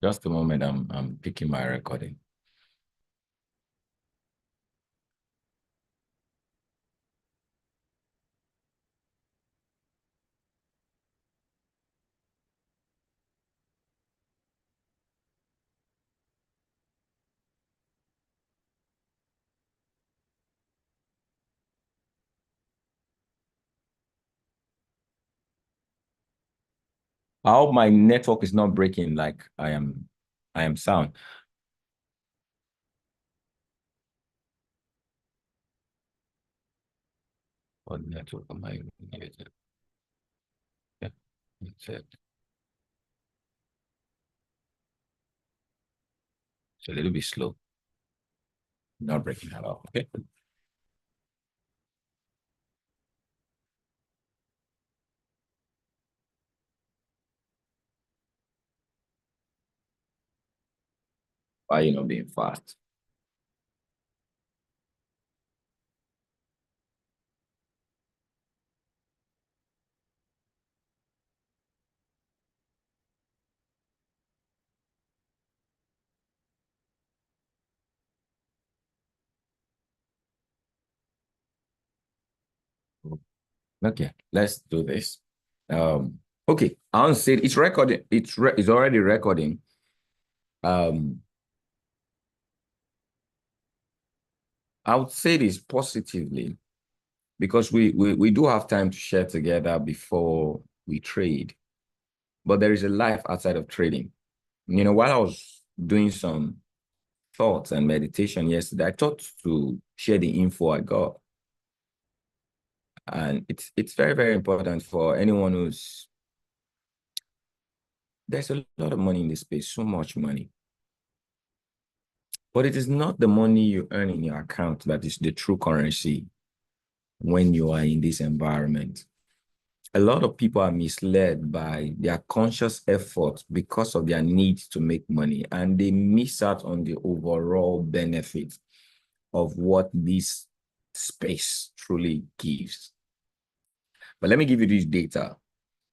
Just a moment, I'm picking my recording. I hope my network is not breaking like I am sound. What network am I using? Yeah, that's it. It's a little bit slow. Not breaking at all. Okay. Why you not being fast? Okay, let's do this. Okay, I want to say it's recording. It's already recording. I would say this positively because we do have time to share together before we trade. But there is a life outside of trading. You know, while I was doing some thoughts and meditation yesterday, I thought to share the info I got. And it's very, very important for anyone there's a lot of money in this space, so much money. But it is not the money you earn in your account that is the true currency when you are in this environment. A lot of people are misled by their conscious effort because of their need to make money, and they miss out on the overall benefit of what this space truly gives. But let me give you this data.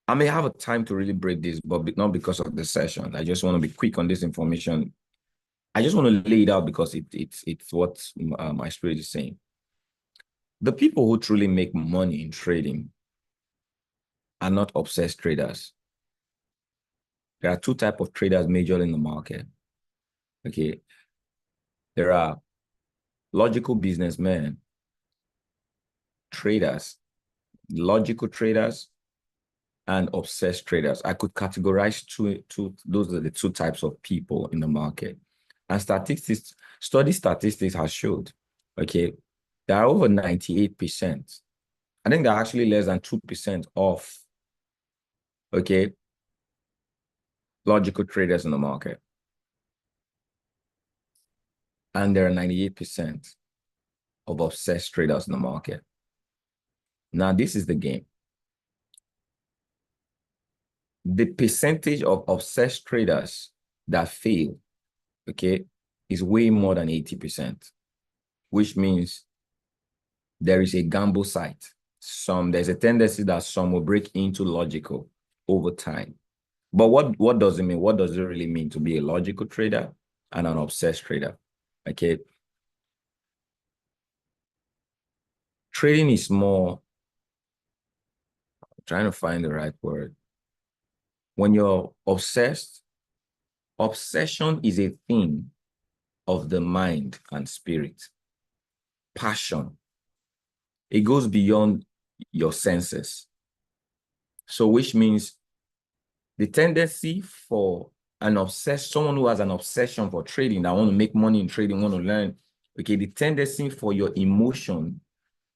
I may have a time to really break this, but not because of the session. I just want to be quick on this information. I just want to lay it out because it's what my spirit is saying. The people who truly make money in trading are not obsessed traders. There are two types of traders majorly in the market. Okay. There are logical businessmen, traders, logical traders, and obsessed traders. I could categorize those are the two types of people in the market. And study statistics has showed, okay, there are over 98%. I think there are actually less than 2% of, okay, logical traders in the market. And there are 98% of obsessed traders in the market. Now, this is the game. The percentage of obsessed traders that fail, okay, is way more than 80%, which means there is a gamble site. There's a tendency that some will break into logical over time. But what does it mean? What does it really mean to be a logical trader and an obsessed trader? Okay. Trading is more, I'm trying to find the right word. When you're obsessed, obsession is a thing of the mind and spirit. Passion. It goes beyond your senses. So which means the tendency for someone who has an obsession for trading, that want to make money in trading, want to learn, okay, the tendency for your emotion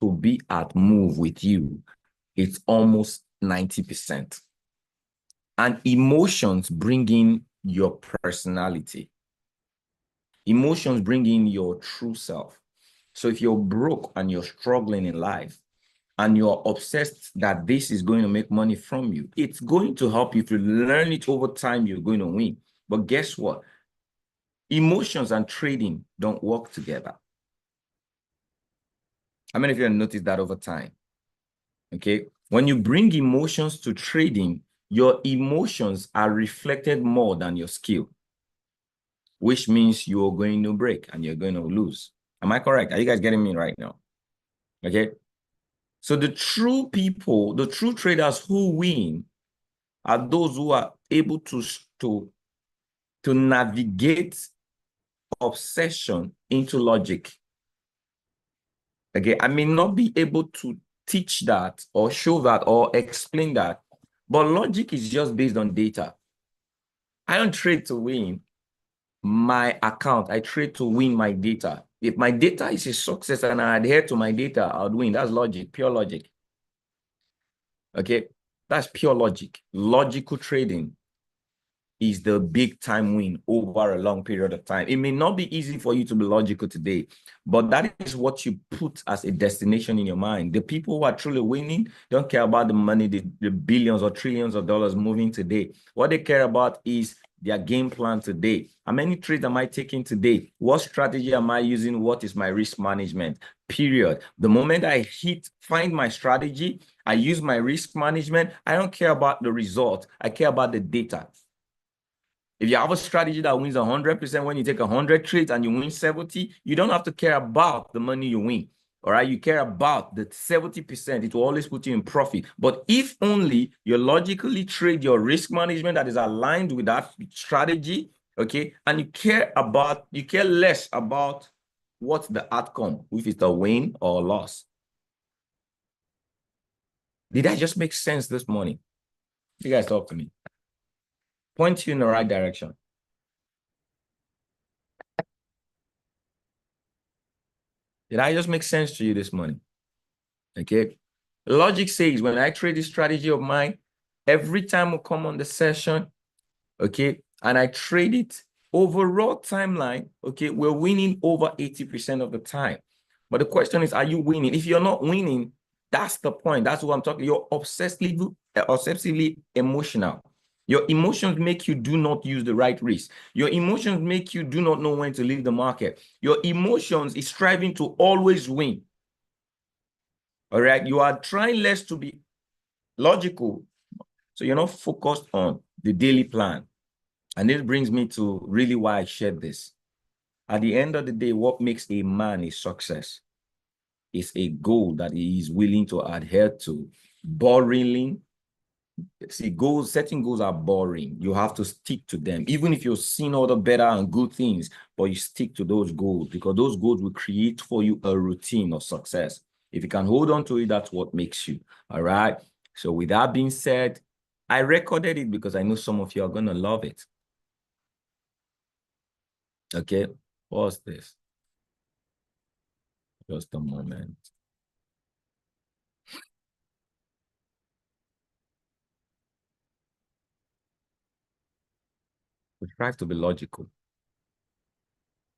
to be at move with you, it's almost 90%. And emotions bring in your personality. Emotions bring in your true self. So if you're broke and you're struggling in life, and you're obsessed that this is going to make money from you, it's going to help you. If you learn it over time, you're going to win. But guess what? Emotions and trading don't work together. How many of you have noticed that over time? Okay. When you bring emotions to trading, your emotions are reflected more than your skill. which means you're going to break and you're going to lose. Am I correct? Are you guys getting me right now? Okay. So the true people, the true traders who win are those who are able to navigate obsession into logic. Okay, I may not be able to teach that or show that or explain that, but logic is just based on data. I don't trade to win my account. I trade to win my data. If my data is a success and I adhere to my data, I'll win. That's logic, pure logic. Okay, that's pure logic. Logical trading is the big time win over a long period of time. It may not be easy for you to be logical today, but that is what you put as a destination in your mind. The people who are truly winning don't care about the money, the billions or trillions of dollars moving today. What they care about is their game plan today. How many trades am I taking today? What strategy am I using? What is my risk management? Period. The moment I find my strategy, I use my risk management. I don't care about the result. I care about the data. If you have a strategy that wins 100% when you take 100 trades and you win 70, you don't have to care about the money you win. All right, you care about the 70%. It will always put you in profit. But if only you logically trade your risk management that is aligned with that strategy, okay, and you care less about what's the outcome, if it's a win or a loss. Did that just make sense this morning? You guys talk to me. Point you in the right direction. Did I just make sense to you this morning? Okay. Logic says when I trade this strategy of mine, every time I come on the session, okay, and I trade it overall timeline, okay, we're winning over 80% of the time. But the question is, are you winning? If you're not winning, that's the point. That's what I'm talking. You're obsessively emotional. Your emotions make you do not use the right risk. Your emotions make you do not know when to leave the market. Your emotions is striving to always win. All right. You are trying less to be logical. So you're not focused on the daily plan. And this brings me to really why I shared this. At the end of the day, what makes a man a success is a goal that he is willing to adhere to. Boringly, see, setting goals are boring. You have to stick to them, even if you're seeing all the better and good things, but you stick to those goals because those goals will create for you a routine of success. If you can hold on to it, that's what makes you. All right. So with that being said, I recorded it because I know some of you are going to love it. Okay. Pause this. Just a moment. We try to be logical.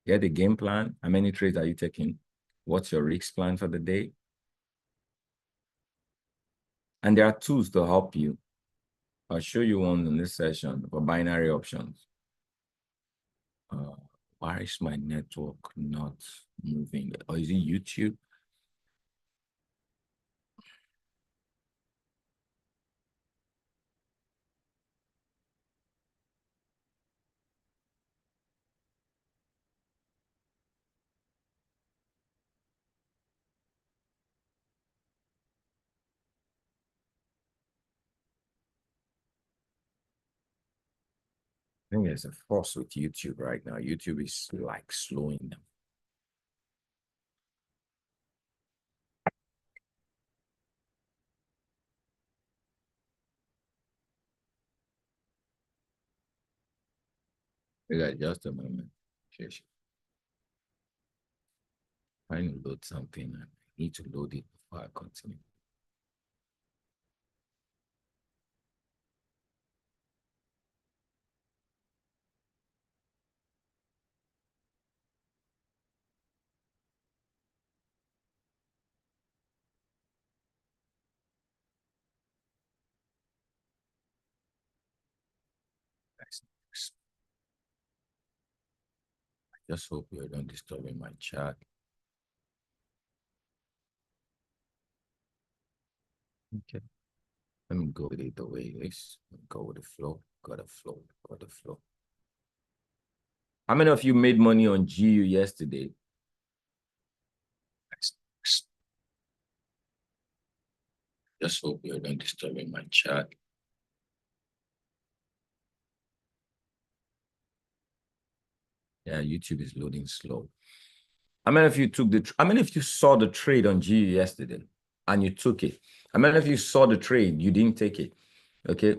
Get a game plan. How many trades are you taking? What's your risk plan for the day? And there are tools to help you. I'll show you one in this session for binary options. Why is my network not moving? Or is it YouTube? I think there's a force with YouTube right now. YouTube is like slowing them. Just a moment. Trying to load something. I need to load it before I continue. I just hope you don't disturb my chat. Okay. Let me go with it the way it is. Go with the flow. Got the flow. Got the flow. How many of you made money on GU yesterday? Just hope you're not disturbing my chat. Yeah, YouTube is loading slow. How many of you took how many of you saw the trade on GU yesterday and you took it? How many of you saw the trade, you didn't take it? Okay.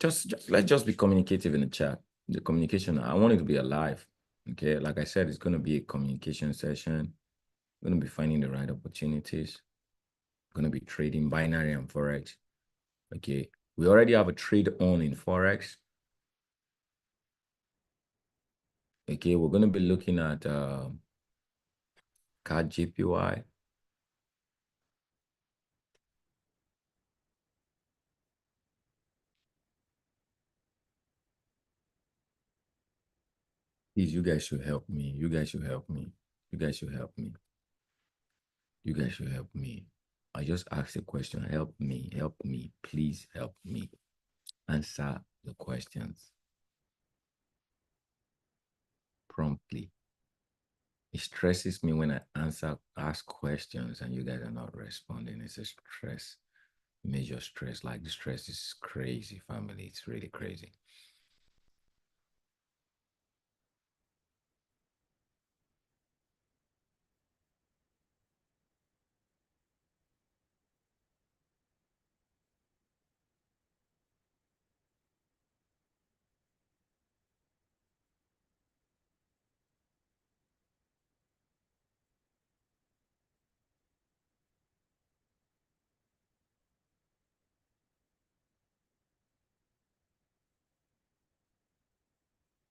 Let's just be communicative in the chat. The communication, I want it to be alive. Okay. Like I said, it's going to be a communication session. We're going to be finding the right opportunities. We're going to be trading binary and Forex. Okay. We already have a trade on in Forex. Okay. We're going to be looking at CAD JPY. Please, you guys should help me. You guys should help me. You guys should help me. You guys should help me. I just asked a question. Help me. Help me. Please help me. Answer the questions promptly. It stresses me when I ask questions and you guys are not responding. It's a stress, major stress. Like the stress is crazy, family. It's really crazy.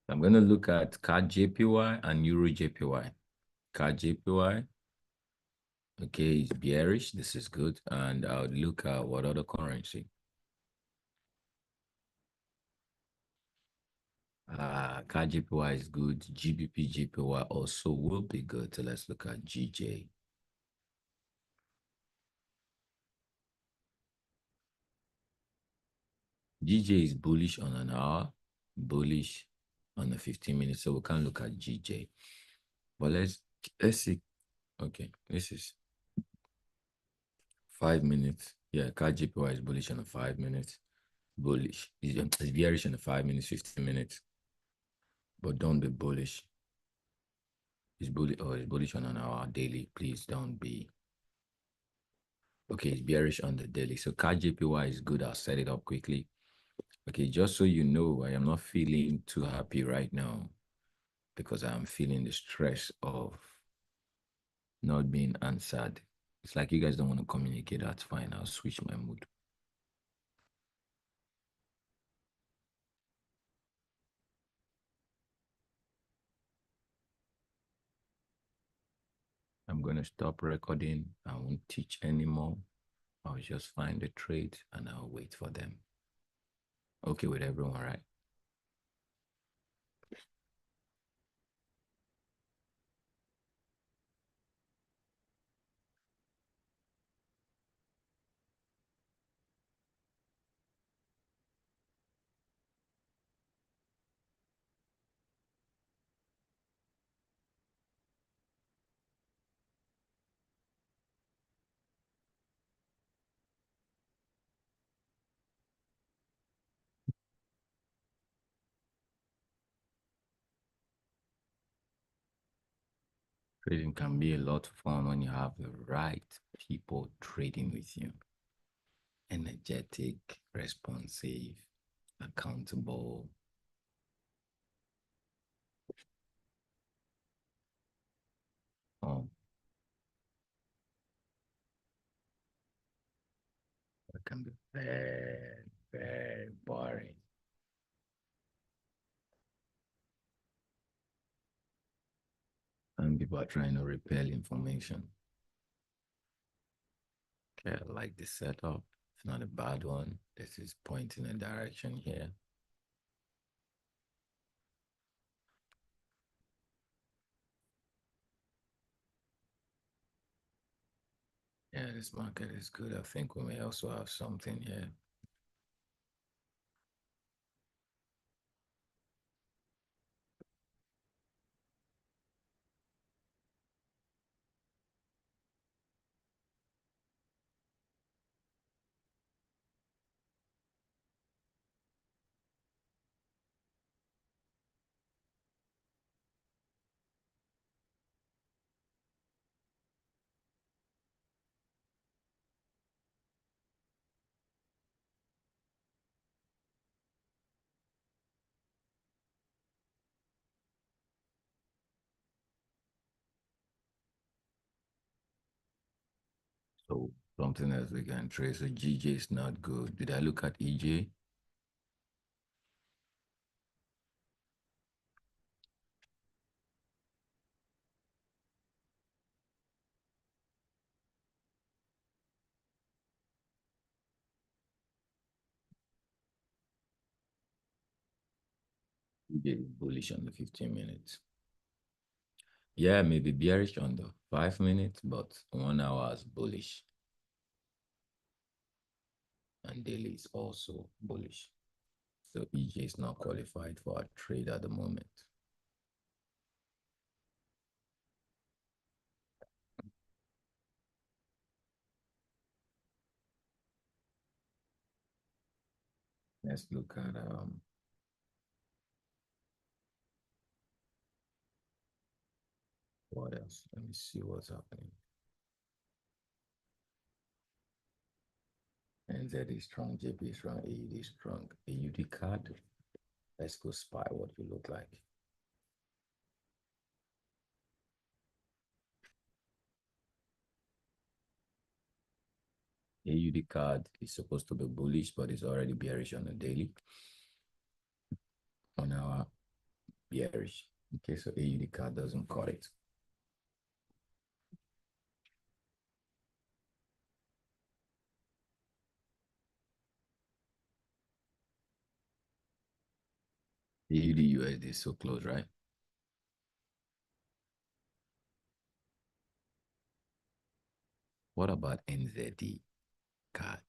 I'm going to look at CAD JPY and Euro JPY. CAD JPY, okay, it's bearish. This is good. And I'll look at what other currency. CAD JPY is good. GBP JPY also will be good. So let's look at GJ. GJ is bullish on an hour, bullish on the 15 minutes. So we can't look at GJ. But let's see. Okay, this is 5 minutes. Yeah, CAD JPY is bullish on the 5 minutes. Bullish. It's bearish on the 5 minutes, 15 minutes. But don't be bullish. It's bullish or it's bullish on an hour daily. Please don't be. Okay, it's bearish on the daily. So CAD JPY is good. I'll set it up quickly. Okay, just so you know, I am not feeling too happy right now because I'm feeling the stress of not being answered. It's like you guys don't want to communicate. That's fine. I'll switch my mood. I'm going to stop recording. I won't teach anymore. I'll just find the trade and I'll wait for them. Okay with everyone, right? Trading can be a lot of fun when you have the right people trading with you. Energetic, responsive, accountable. Oh, it can be very, very boring. And people are trying to repel information. Okay, I like the setup. It's not a bad one. This is pointing a direction here. Yeah, this market is good. I think we may also have something here. So something else we can trace. So GJ is not good. Did I look at EJ? EJ is bullish on the 15 minutes. Yeah, maybe bearish on the 5 minutes, but 1 hour is bullish. And daily is also bullish. So EJ is not qualified for a trade at the moment. Let's look at what else? Let me see what's happening. NZ is strong, JP is strong, AUD is strong. AUD card. Let's go spy what you look like. AUD card is supposed to be bullish, but it's already bearish on the daily. On our bearish. Okay, so AUD card doesn't cut it. AUD USD is so close, right? What about NZD card?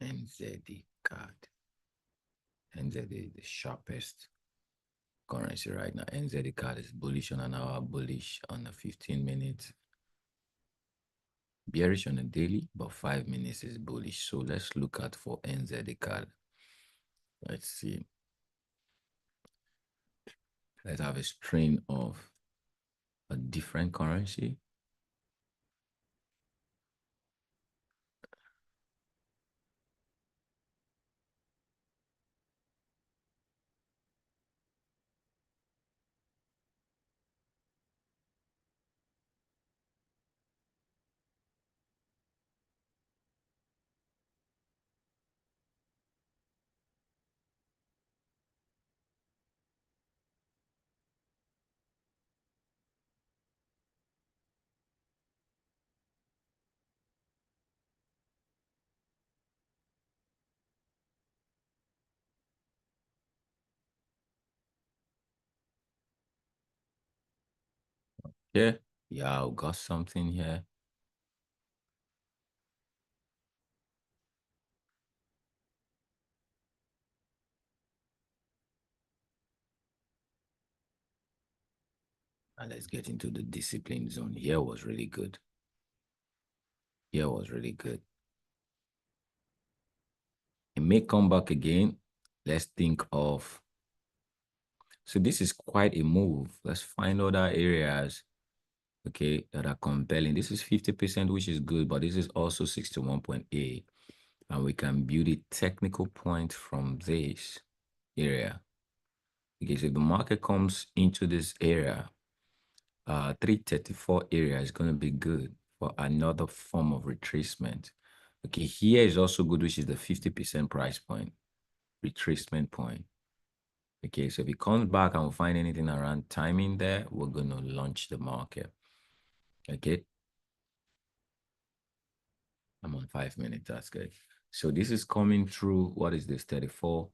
NZD card. NZD is the sharpest currency right now. NZD card is bullish on an hour, bullish on the 15 minutes, bearish on a daily, but 5 minutes is bullish. So let's look at for NZD card. Let's see. Let's have a strain of a different currency. Yeah, yeah, I got something here. And let's get into the discipline zone. Here was really good. Here was really good. It may come back again. Let's think of. So this is quite a move. Let's find other areas, okay, that are compelling. This is 50%, which is good, but this is also 61.8. And we can build a technical point from this area. Because if the market comes into this area, 334 area is going to be good for another form of retracement. Okay, here is also good, which is the 50% price point, retracement point. Okay, so if it comes back and we find anything around timing there, we're going to launch the market. Okay, I'm on 5 minutes. That's good. So this is coming through. What is this? 34.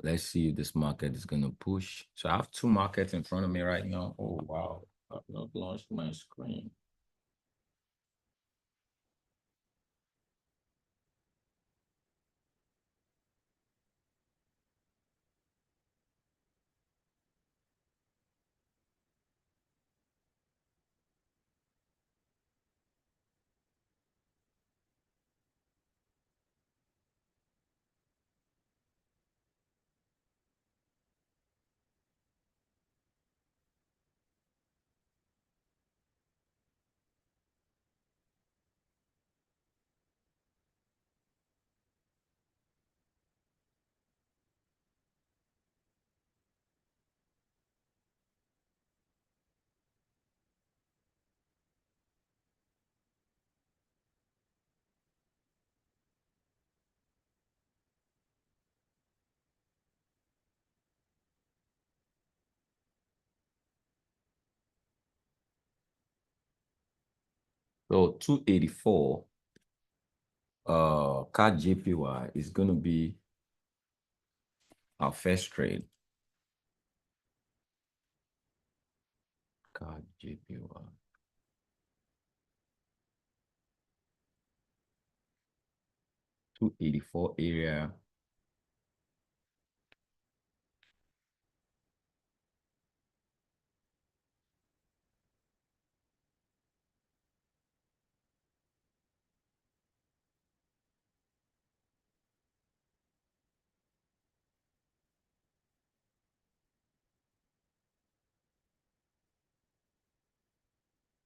Let's see if this market is going to push. So I have two markets in front of me right now. Oh, wow. I've not launched my screen. So 284, CAD JPY is going to be our first trade. CAD JPY. 284 area.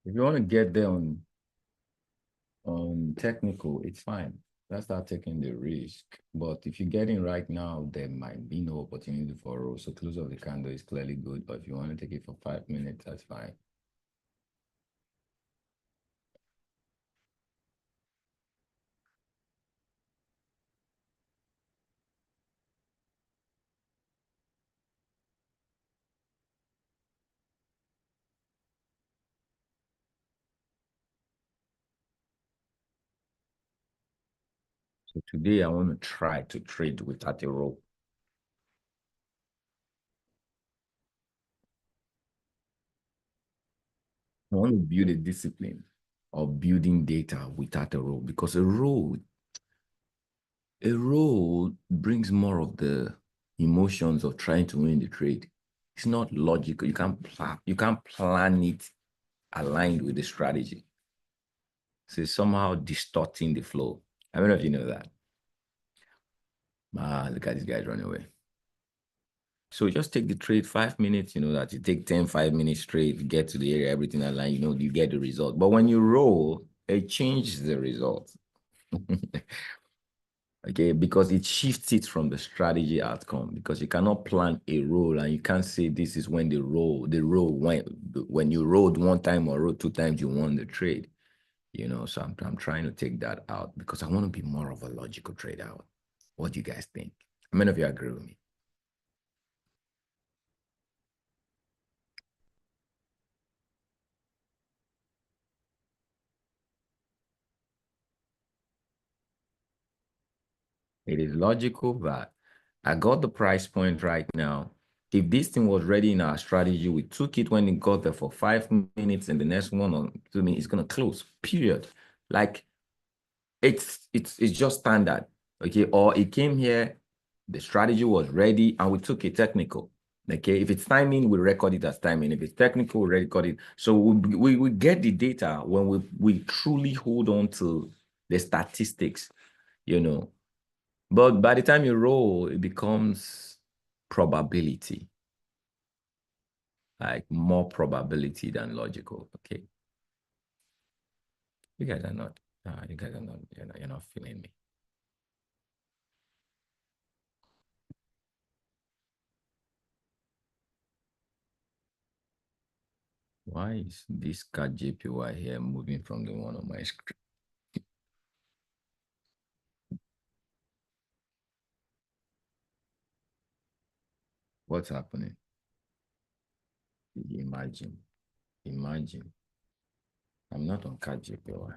If you want to get there on technical, it's fine. Let's start taking the risk. But if you're getting right now, there might be no opportunity for a roll. So close of the candle is clearly good. But if you want to take it for 5 minutes, that's fine. So today I want to try to trade without a roll. I want to build a discipline of building data without a roll, because a roll brings more of the emotions of trying to win the trade. It's not logical. You can't plan it aligned with the strategy. So it's somehow distorting the flow. I don't know if you know that. Look at these guys run away. So just take the trade 5 minutes, that you take 10, 5 minutes straight, get to the area, everything aligned, you get the result. But when you roll, it changes the result. Okay, because it shifts it from the strategy outcome, because you cannot plan a roll and you can't say this is when the roll went, when you rolled one time or rolled two times, you won the trade. So I'm trying to take that out because I want to be more of a logical trader. What do you guys think? How many of you agree with me? It is logical, but I got the price point right now. If this thing was ready in our strategy, we took it when it got there for 5 minutes, and the next one on 2 minutes, it's gonna close. Period. Like it's just standard. Okay, or it came here, the strategy was ready, and we took a technical. Okay, if it's timing, we record it as timing. If it's technical, we record it. So we get the data when we truly hold on to the statistics, you know. But by the time you roll, it becomes probability, like more probability than logical. Okay, you guys are not. You guys are not. You're not feeling me. Why is this card JPY here moving from the one on my screen? What's happening? Imagine, imagine. I'm not on card JPY.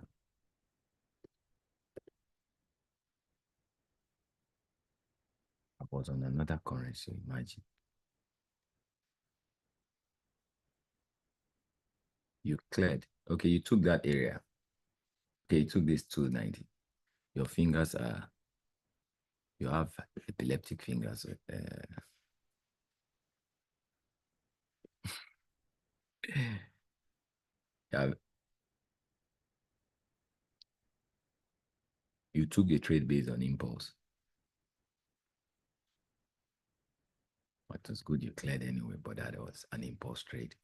I was on another currency. Imagine. You cleared. Okay, you took that area. Okay, you took this 290. Your fingers are, you have epileptic fingers. Yeah, you took the trade based on impulse. What was good, you cleared anyway, but that was an impulse trade.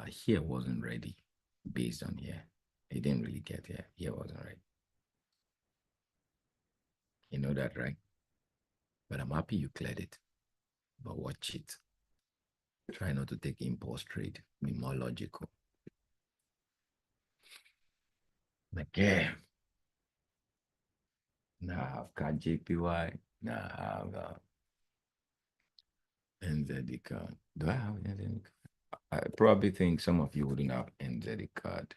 Here wasn't ready based on here. It didn't really get here. Here wasn't ready. You know that, right? But I'm happy you cleared it. But watch it. Try not to take impulse trade. Be more logical. Okay. Now I've got JPY. Now I've NZD card. Do I have NZD card? I probably think some of you wouldn't have NZD card.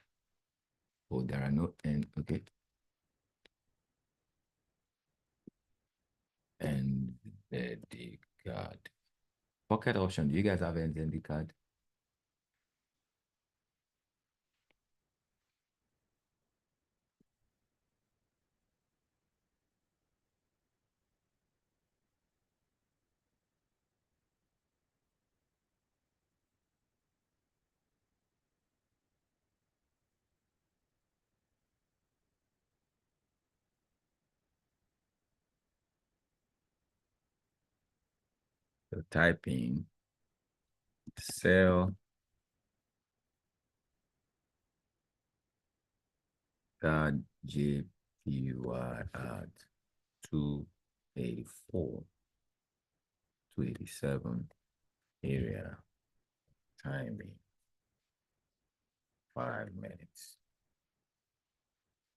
Oh, there are no and okay. And the card. Pocket option. Do you guys have NZD card? So type in sell card JPY at 284, 287 area timing 5 minutes.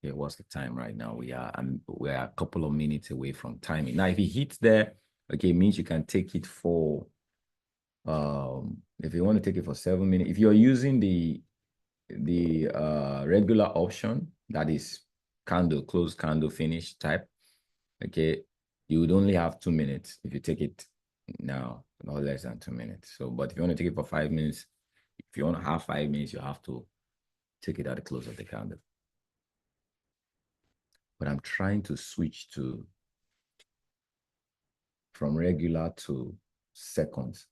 Okay, what's the time right now? We're a couple of minutes away from timing. Now, if it hits there, okay, it means you can take it for if you want to take it for 7 minutes. If you're using the regular option, that is candle, close candle, finish type, okay, you would only have 2 minutes if you take it now, not less than 2 minutes. So, but if you want to take it for 5 minutes, if you want to have 5 minutes, you have to take it at the close of the candle. But I'm trying to switch to from regular to seconds.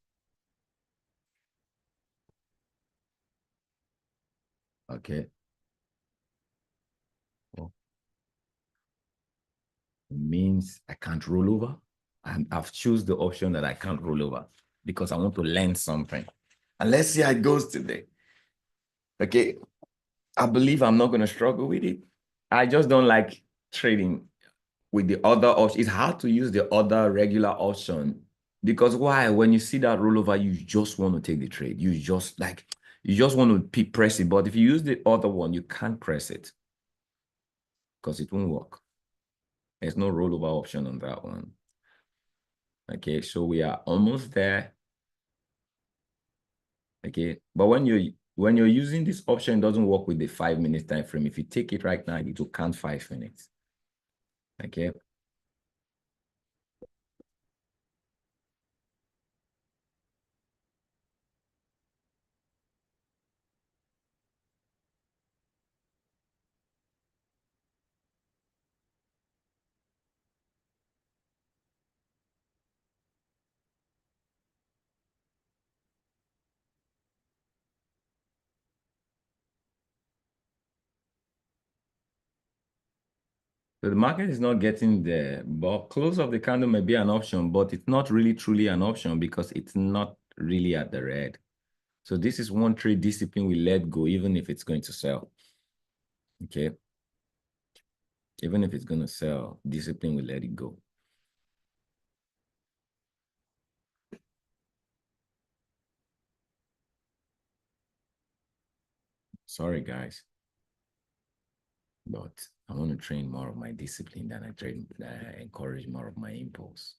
Okay. Well, it means I can't roll over. I've choose the option that I can't roll over because I want to learn something. And let's see how it goes today. Okay. I believe I'm not going to struggle with it. I just don't like trading with the other option. It's hard to use the other regular option because why? When you see that rollover, you just want to take the trade. You just want to press it. But if you use the other one, you can't press it because it won't work. There's no rollover option on that one. Okay, so we are almost there. Okay, but when you're using this option, it doesn't work with the 5 minute time frame. If you take it right now, it will count 5 minutes. Okay. So the market is not getting there, but close of the candle may be an option, but it's not really truly an option because it's not really at the red. So this is one trade discipline we let go, even if it's going to sell. Okay. Even if it's going to sell, discipline will let it go. Sorry, guys. But I want to train more of my discipline than I encourage more of my impulse.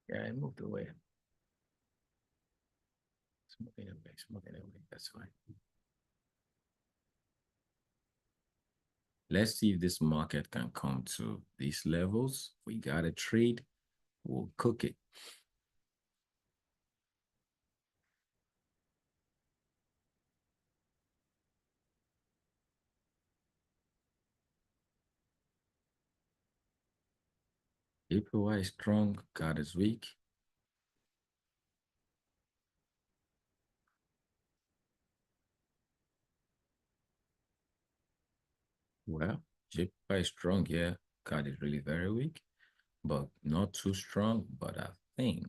Yeah, I moved away. Smoking away, smoking away. That's fine. Let's see if this market can come to these levels. We got a trade. We'll cook it. APY is strong. God is weak. Well, JPY is strong, yeah. God is really very weak, but not too strong. But I think,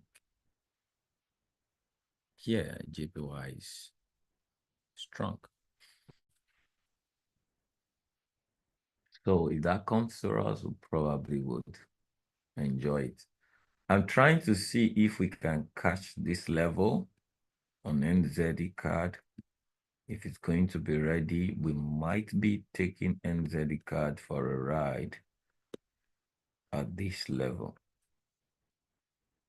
yeah, JPY is strong. So if that comes to us, we probably would enjoy it. I'm trying to see if we can catch this level on NZD card. If it's going to be ready, we might be taking NZD card for a ride at this level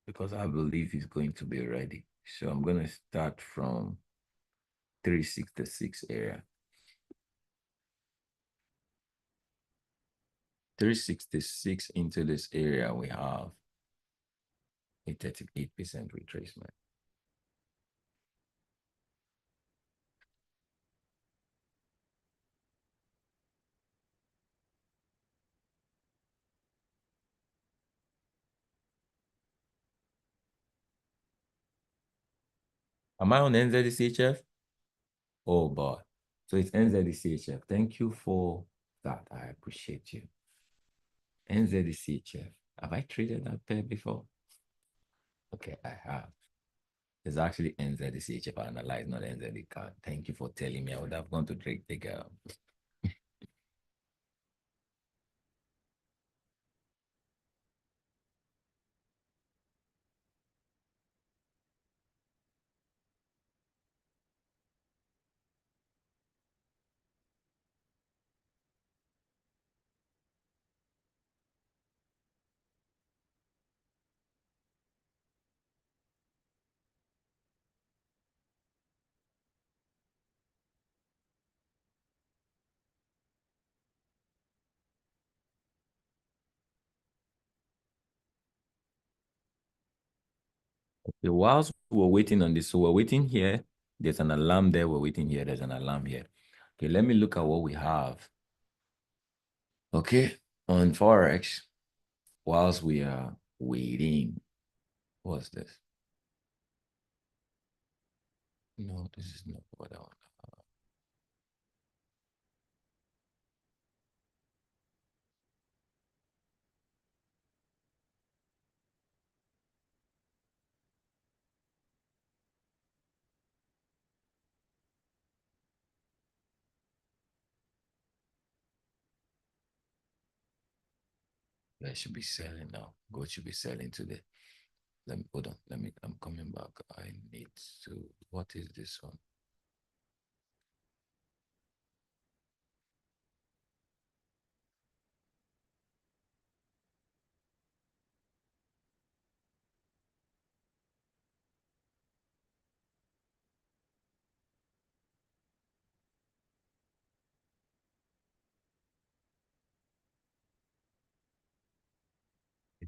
because I believe it's going to be ready. So I'm going to start from 366 area. 366 into this area, we have a 38% retracement. Am I on NZDCHF? Oh boy. So it's NZDCHF. Thank you for that. I appreciate you. NZDCHF. Have I traded that pair before? Okay, I have. It's actually NZDCHF analyzed, not NZD card. Thank you for telling me. I would have gone to trade the girl. Okay, whilst we're waiting on this, so we're waiting here. There's an alarm there. We're waiting here. There's an alarm here. Okay, let me look at what we have. Okay, on Forex, whilst we are waiting, what's this? No, this is not what I want. I should be selling now. Gold should be selling today. Let me hold on. I'm coming back. I need to. What is this one?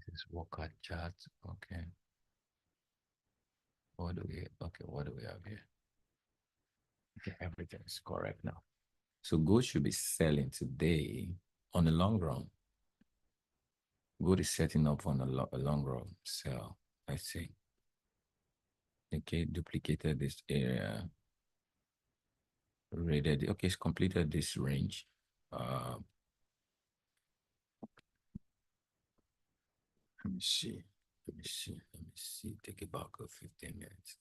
This is workout chart. Okay. What do we have here? Okay, everything is correct now. So gold should be selling today on the long run. Gold is setting up on a long run sell. I see. Okay, duplicated this area. Rated. Okay, it's completed this range. Uh, let me see. Let me see. Let me see. Take it back of 15 minutes.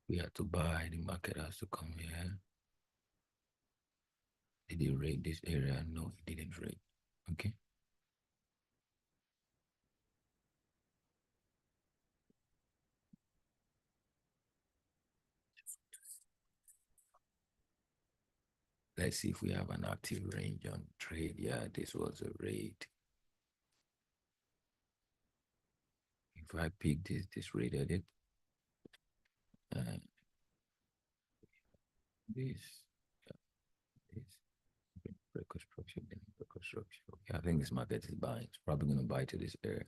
We have to buy. The market has to come here. Did it rate this area? No, it didn't rate. Okay. Let's see if we have an active range on trade. Yeah, this was a rate. If I pick this rated it. Uh, this, this, reconstruction, then reconstruction. Okay, I think this market is buying. It's probably going to buy to this area.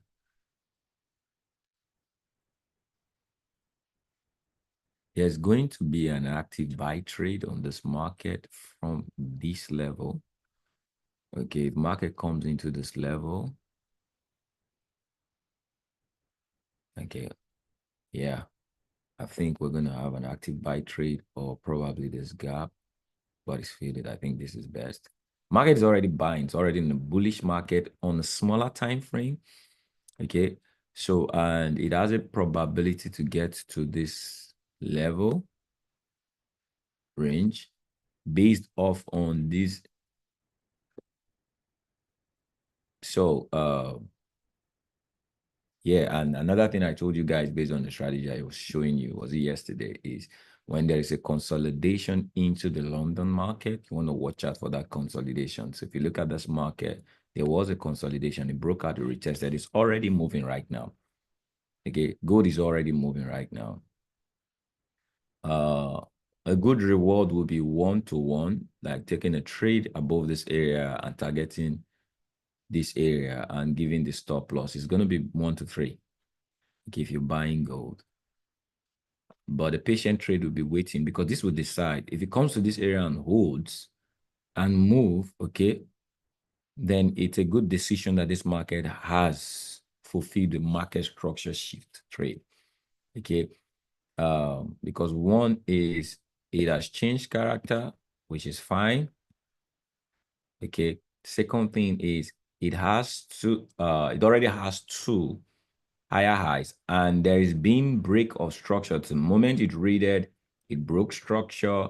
There's going to be an active buy trade on this market from this level. Okay, if market comes into this level, okay, yeah, I think we're going to have an active buy trade or probably this gap, but it's faded. I think this is best. Market is already buying. It's already in a bullish market on a smaller time frame. Okay, so and it has a probability to get to this level range based off on this. So Yeah, and another thing I told you guys based on the strategy I was showing you, was it yesterday, is when there is a consolidation into the London market, you want to watch out for that consolidation. So if you look at this market, there was a consolidation. It broke out the retested. It's already moving right now. Okay, gold is already moving right now. A good reward will be 1-to-1, like taking a trade above this area and targeting this area and giving the stop loss. It's going to be 1-to-3. Okay, if you're buying gold. But the patient trade will be waiting, because this will decide if it comes to this area and holds and move, okay, then it's a good decision that this market has fulfilled the market structure shift trade. Okay. Because one is it has changed character, which is fine. Okay. Second thing is it already has two higher highs, and there is been break of structure. The moment it raided, it broke structure.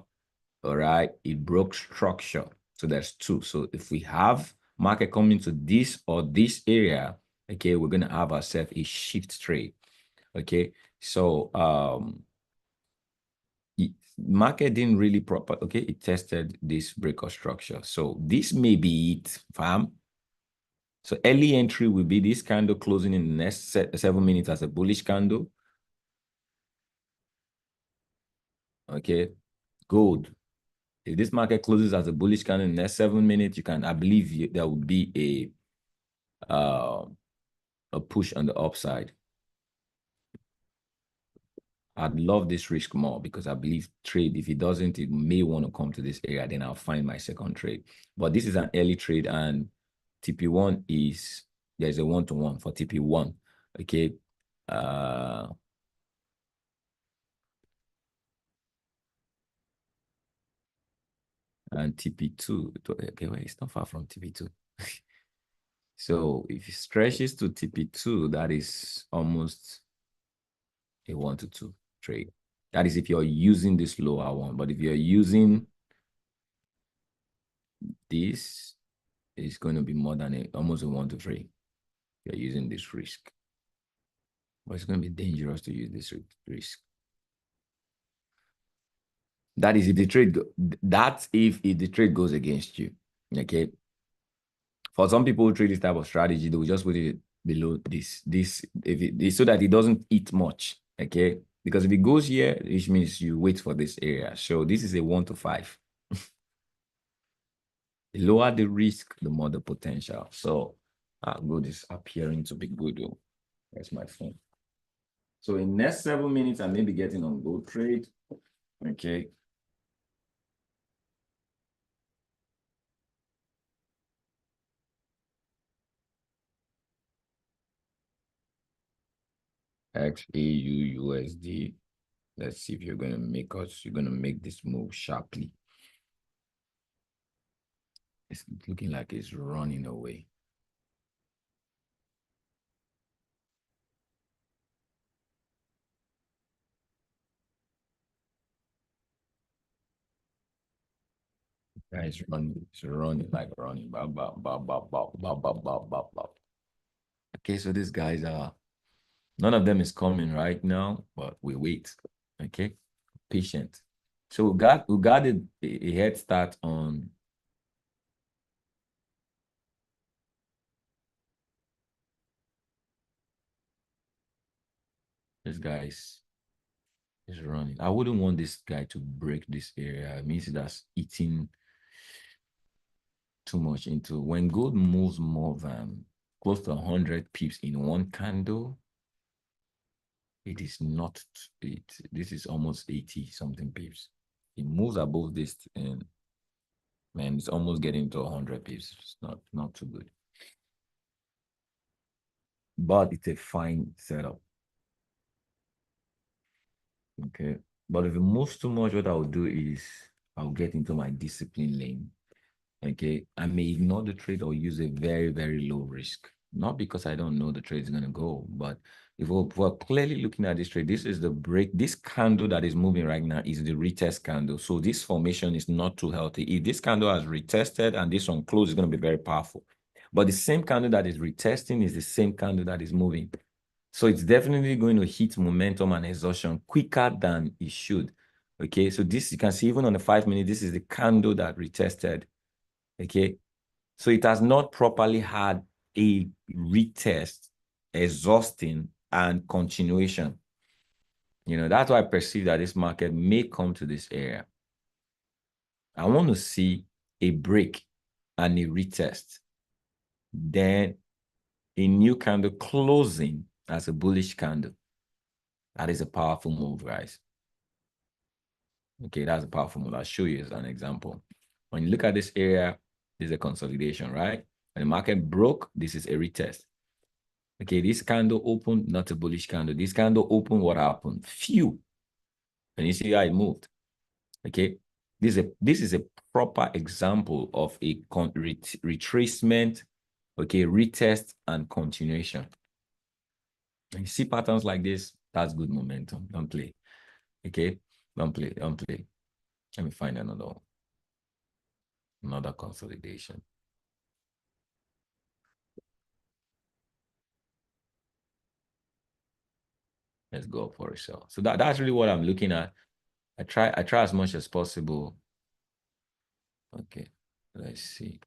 All right, it broke structure. So there's two. So if we have market coming to this or this area, okay, we're gonna have ourselves a shift trade. Okay, so market didn't really proper. Okay, it tested this break of structure. So this may be it, fam. So early entry will be this candle closing in the next 7 minutes as a bullish candle. Okay, gold. If this market closes as a bullish candle in the next 7 minutes, I believe there will be a push on the upside. I'd love this risk more, because I believe trade, if it doesn't, it may want to come to this area, then I'll find my second trade. But this is an early trade, and TP1 there's a 1-to-1 for TP1. Okay. And TP2, okay, wait, it's not far from TP2. So if it stretches to TP2, that is almost a 1-to-2 trade. That is if you're using this lower one. But if you're using this, it's going to be more than almost a 1-to-3. You're using this risk. But it's going to be dangerous to use this risk. That is if the trade goes against you. Okay. For some people who trade this type of strategy, they will just put it below this so that it doesn't eat much. Okay. Because if it goes here, which means you wait for this area. So this is a 1-to-5. The lower the risk, the more the potential. So gold is appearing to be good. That's my phone. So in next 7 minutes, I may be getting on gold trade. Okay. XAU USD. Let's see if you're going to make this move sharply. It's looking like it's running away. Yeah, it's running like running. Bah, bah, bah, bah, bah, bah, bah, bah, bah, bah. Okay, so these guys none of them is coming right now, but we wait. Okay, patient. So we got a head start on this guy's is running. I wouldn't want this guy to break this area. It means that's eating too much into when gold moves more than close to 100 pips in one candle. It is not it. This is almost 80 something pips. It moves above this, and man, it's almost getting to 100 pips. It's not too good, but it's a fine setup. Okay, but if it moves too much, what I'll do is I'll get into my discipline lane. Okay, I may ignore the trade or use a very, very low risk. Not because I don't know the trade is going to go, but if we're clearly looking at this trade, this is the break. This candle that is moving right now is the retest candle. So this formation is not too healthy. If this candle has retested and this one closed, it's going to be very powerful. But the same candle that is retesting is the same candle that is moving. So it's definitely going to hit momentum and exhaustion quicker than it should. Okay, so this you can see even on the 5 minute, this is the candle that retested. Okay, so it has not properly had a retest, exhausting, and continuation. That's why I perceive that this market may come to this area. I want to see a break and a retest, then a new candle closing as a bullish candle. That is a powerful move, guys. Okay, that's a powerful move. I'll show you as an example. When you look at this area, this is a consolidation, right? When the market broke, this is a retest. Okay, this candle opened, not a bullish candle. This candle opened, what happened? Phew. And you see how it moved. Okay, this is a proper example of a retracement, okay, retest and continuation. And you see patterns like this, that's good momentum. Don't play. Okay, don't play. Let me find another consolidation. Let's go for a sell. So that's really what I'm looking at. I try as much as possible. Okay, let's see.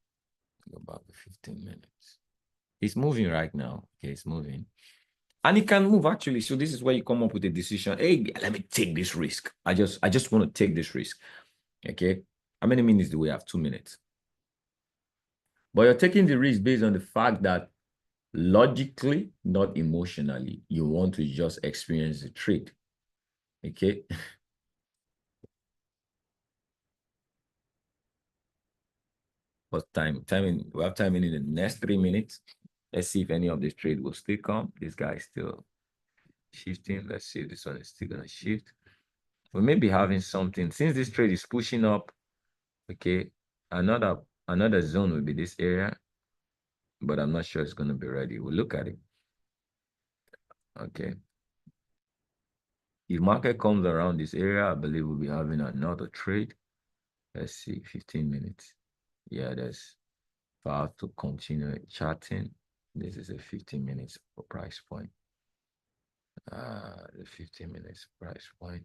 Go back to 15 minutes. It's moving right now. Okay, it's moving. And it can move actually. So this is where you come up with a decision. Hey, let me take this risk. I just want to take this risk. Okay. How many minutes do we have? 2 minutes. But you're taking the risk based on the fact that logically, not emotionally, you want to just experience the trade. Okay. But timing, we have timing in the next 3 minutes. Let's see if any of this trade will still come. This guy is still shifting. Let's see if this one is still gonna shift. We may be having something since this trade is pushing up. Okay, another zone will be this area, but I'm not sure it's gonna be ready. We'll look at it. Okay. If market comes around this area, I believe we'll be having another trade. Let's see, 15 minutes. Yeah, there's far to continue chatting. This is a 15 minutes price point. The 15 minutes price point.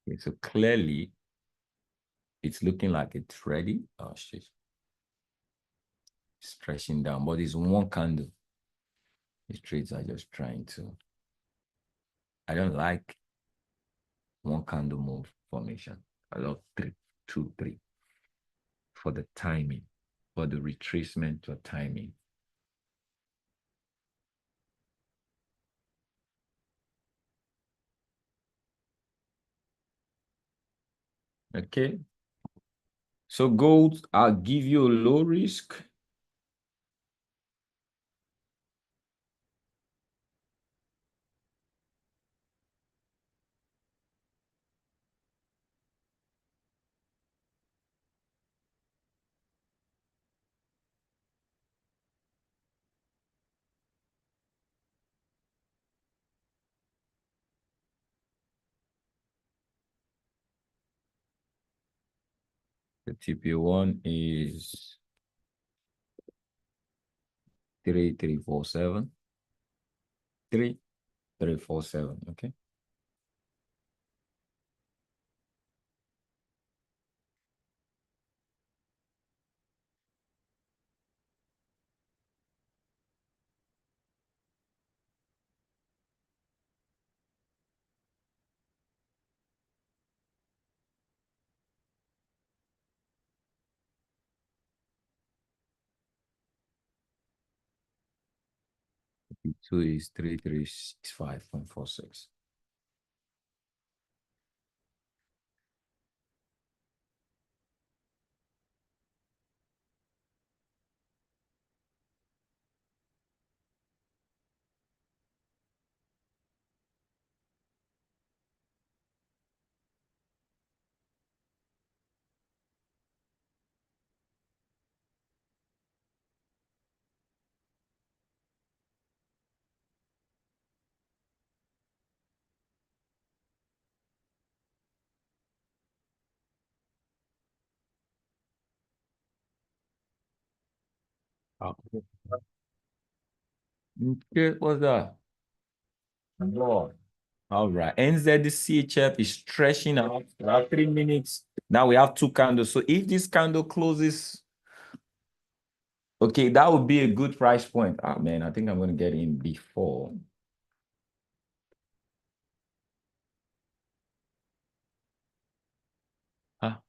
Okay, so clearly it's looking like it's ready. Oh shit. Stretching down, but it's one candle. These trades are just trying to. I don't like one candle move formation. I love 3, 2, 3 for the timing, for the retracement or timing. Okay. So gold, I'll give you a low risk. The TP1 is 3347. 3347. Okay. Two is 3365.46. Okay, what's that? Wow. All right. NZCHF is stretching out. We have 3 minutes. Now we have two candles. So if this candle closes, okay, that would be a good price point. Ah, man, I think I'm going to get in before. Ah,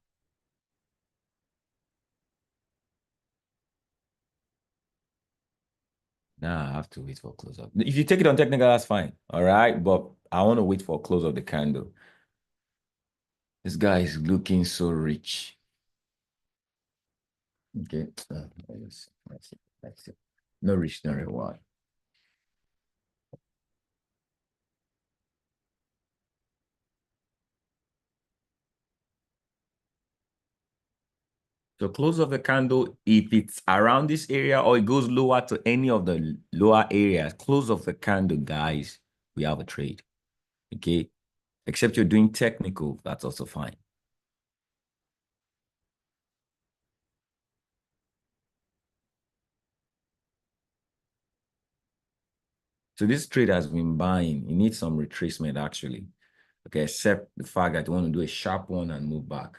nah, I have to wait for close up. If you take it on technical, that's fine. All right. But I want to wait for close of the candle. This guy is looking so rich. Okay. Let's see. Let's see. No rich, no reward. So close of the candle, if it's around this area or it goes lower to any of the lower areas, close of the candle, guys, we have a trade. Okay. Except you're doing technical, that's also fine. So this trade has been buying. It needs some retracement actually. Okay, except the fact that you want to do a sharp one and move back.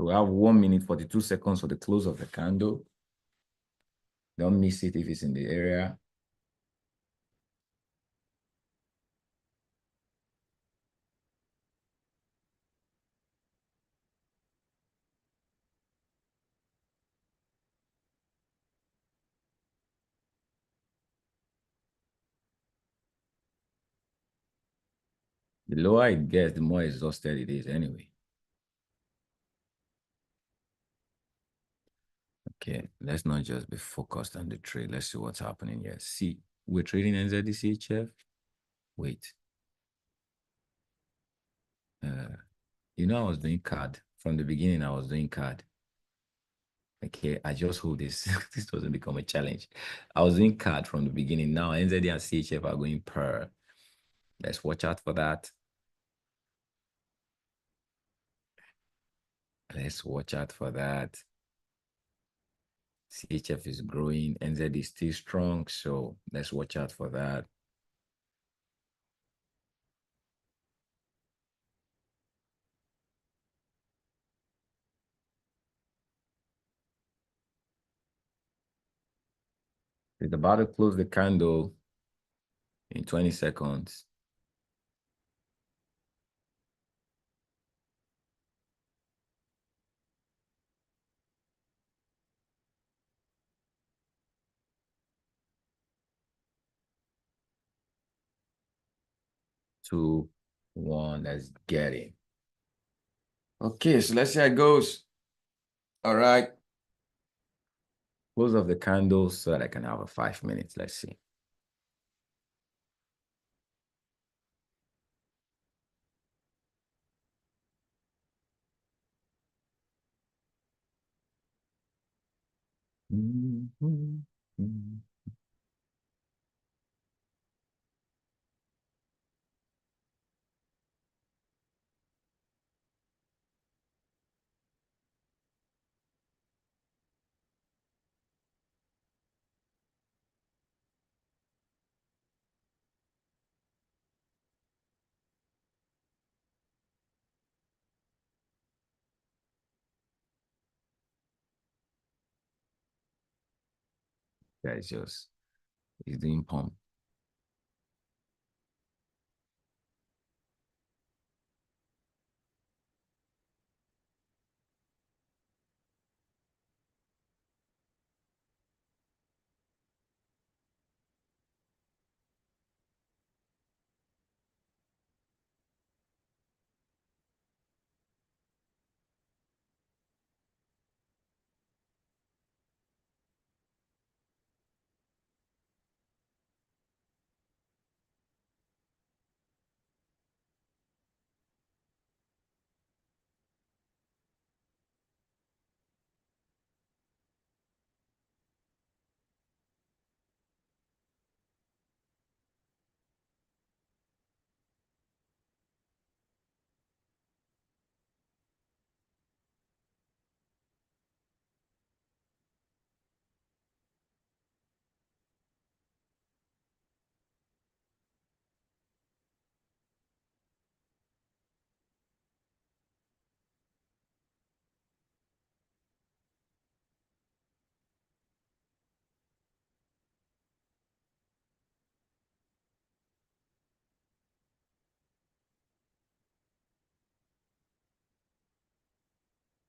So we have 1 minute, 42 seconds for the close of the candle. Don't miss it if it's in the area. The lower it gets, the more exhausted it is anyway. Okay, let's not just be focused on the trade. Let's see what's happening here. See, we're trading NZDCHF. Wait. Uh, I was doing card. From the beginning, I was doing card. Okay, I just hope this this doesn't become a challenge. I was doing card from the beginning. Now NZD and CHF are going per. Let's watch out for that. Let's watch out for that. CHF is growing. NZ is still strong. So let's watch out for that. It's about to close the candle in 20 seconds. Two, one, let's get it. Okay, so let's see how it goes. All right. Close of the candle so that I can have a 5 minutes. Let's see. Mhm. That is just, he's doing pump.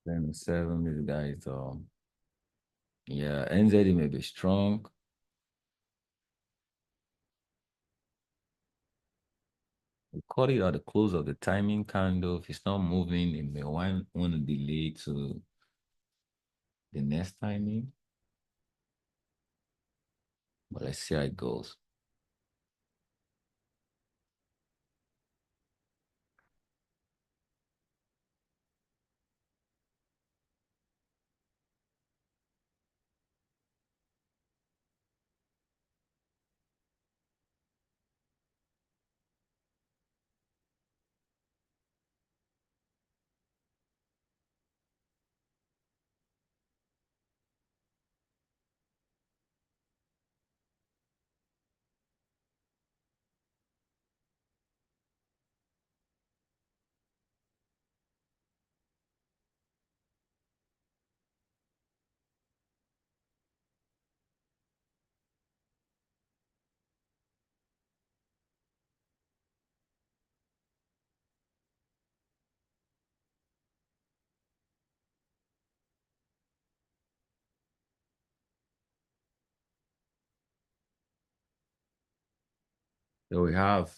Then seven, this guy is yeah, NZD may be strong. We caught it at the close of the timing candle. If it's not moving, it may want to delay to the next timing. But let's see how it goes. So we have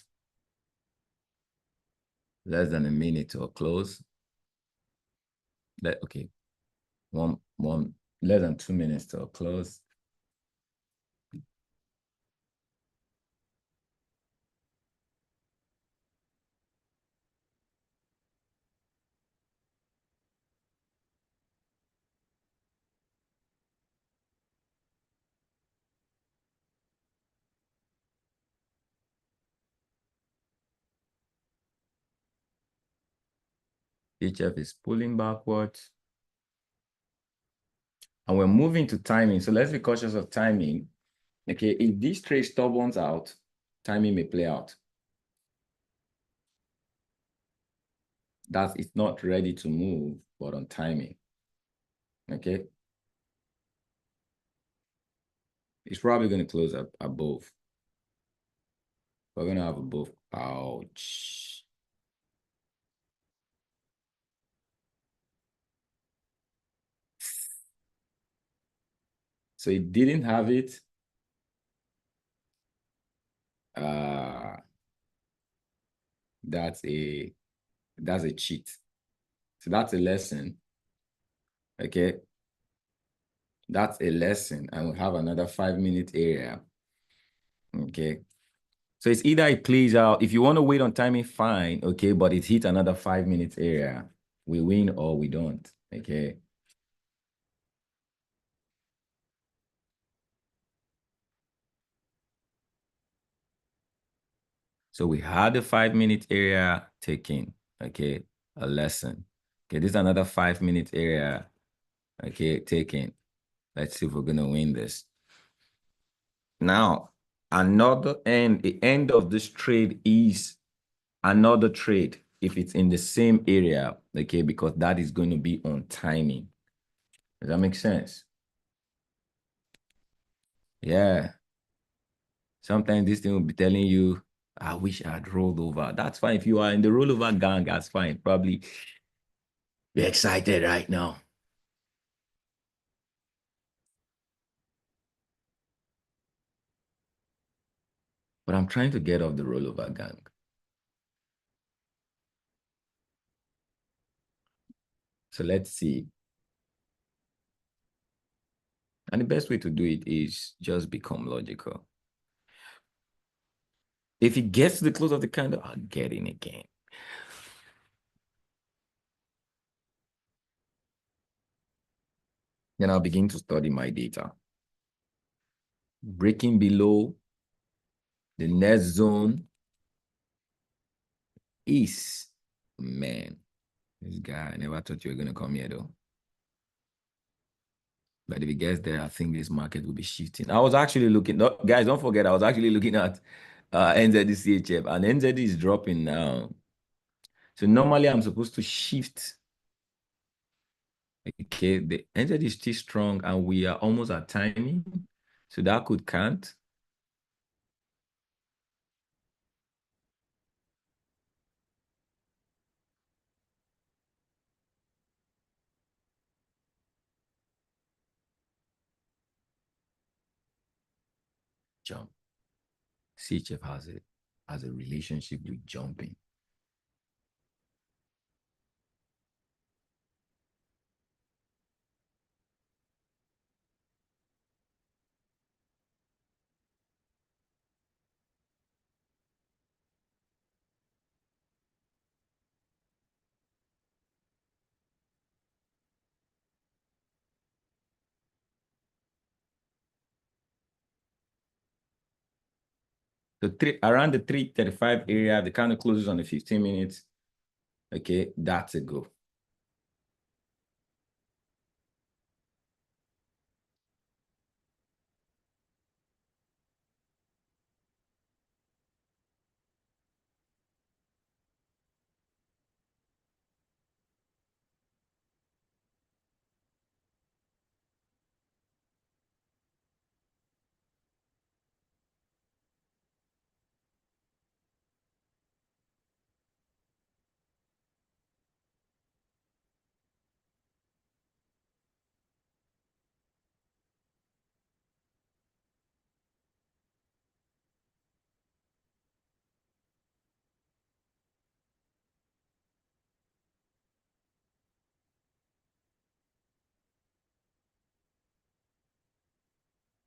less than a minute to close. Okay, one less than 2 minutes to close. HF is pulling backwards. And we're moving to timing. So let's be cautious of timing. Okay, if this trade stubborns out, timing may play out. That it's not ready to move, but on timing. Okay. It's probably going to close up above. We're going to have above. Ouch. So it didn't have it. Uh, that's a cheat. So that's a lesson. Okay. That's a lesson. And we have another 5-minute area. Okay. So it's either it plays out. If you want to wait on timing, fine. Okay. But it hit another 5 minutes area. We win or we don't. Okay. So we had the 5-minute area taken. Okay. A lesson. Okay. This is another 5-minute area. Okay. Taken. Let's see if we're going to win this. Now, another end, the end of this trade is another trade if it's in the same area, okay, because that is going to be on timing. Does that make sense? Yeah. Sometimes this thing will be telling you, I wish I had rolled over. That's fine. If you are in the rollover gang, that's fine. Probably be excited right now. But I'm trying to get off the rollover gang. So let's see. And the best way to do it is just become logical. If it gets to the close of the candle, I'll get in again. Then I'll begin to study my data. Breaking below the next zone is, man, this guy, I never thought you were going to come here though. But if it gets there, I think this market will be shifting. I was actually looking, guys, don't forget, I was actually looking at NZD and NZD is dropping now. So normally I'm supposed to shift. Okay, the NZD is still strong and we are almost at timing. So that could count. jump. CHF has a relationship with jumping. Around the 3:35 area, the candle closes on the 15 minutes. Okay, that's a go.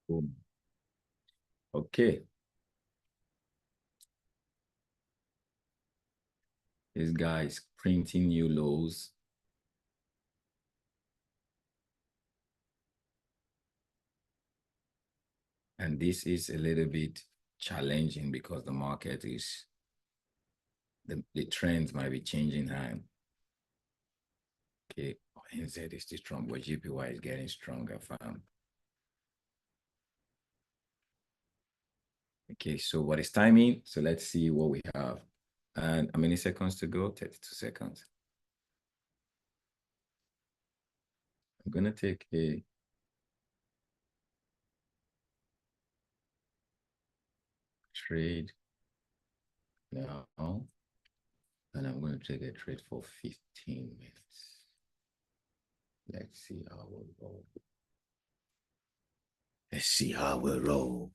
Boom. Okay. This guy is printing new lows. And this is a little bit challenging because the market is, the trends might be changing hand. Okay, NZ is still strong, but GPY is getting stronger, fam. Okay, so what is timing? So let's see what we have. And how many seconds to go? 32 seconds. I'm gonna take a trade now, and I'm going to take a trade for 15 minutes. Let's see how we'll roll. Let's see how we'll roll.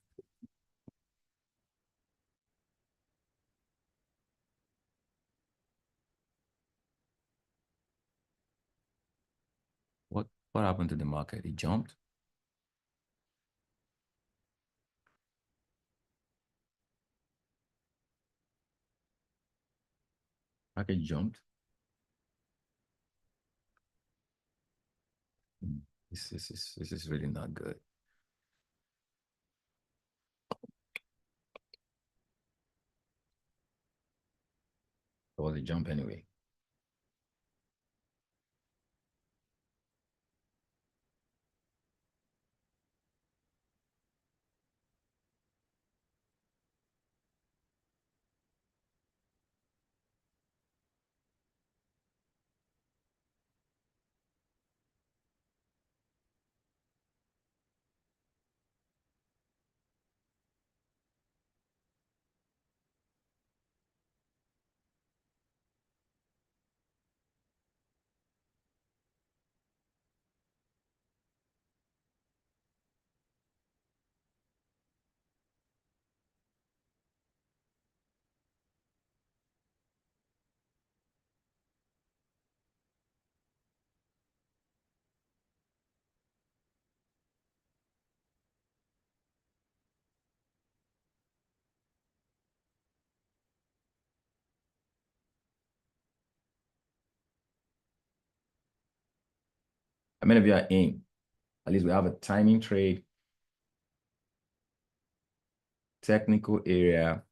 What happened to the market? It jumped. Market jumped. This is really not good. It was a jump anyway. How many of you are in? At least we have a timing trade, technical area.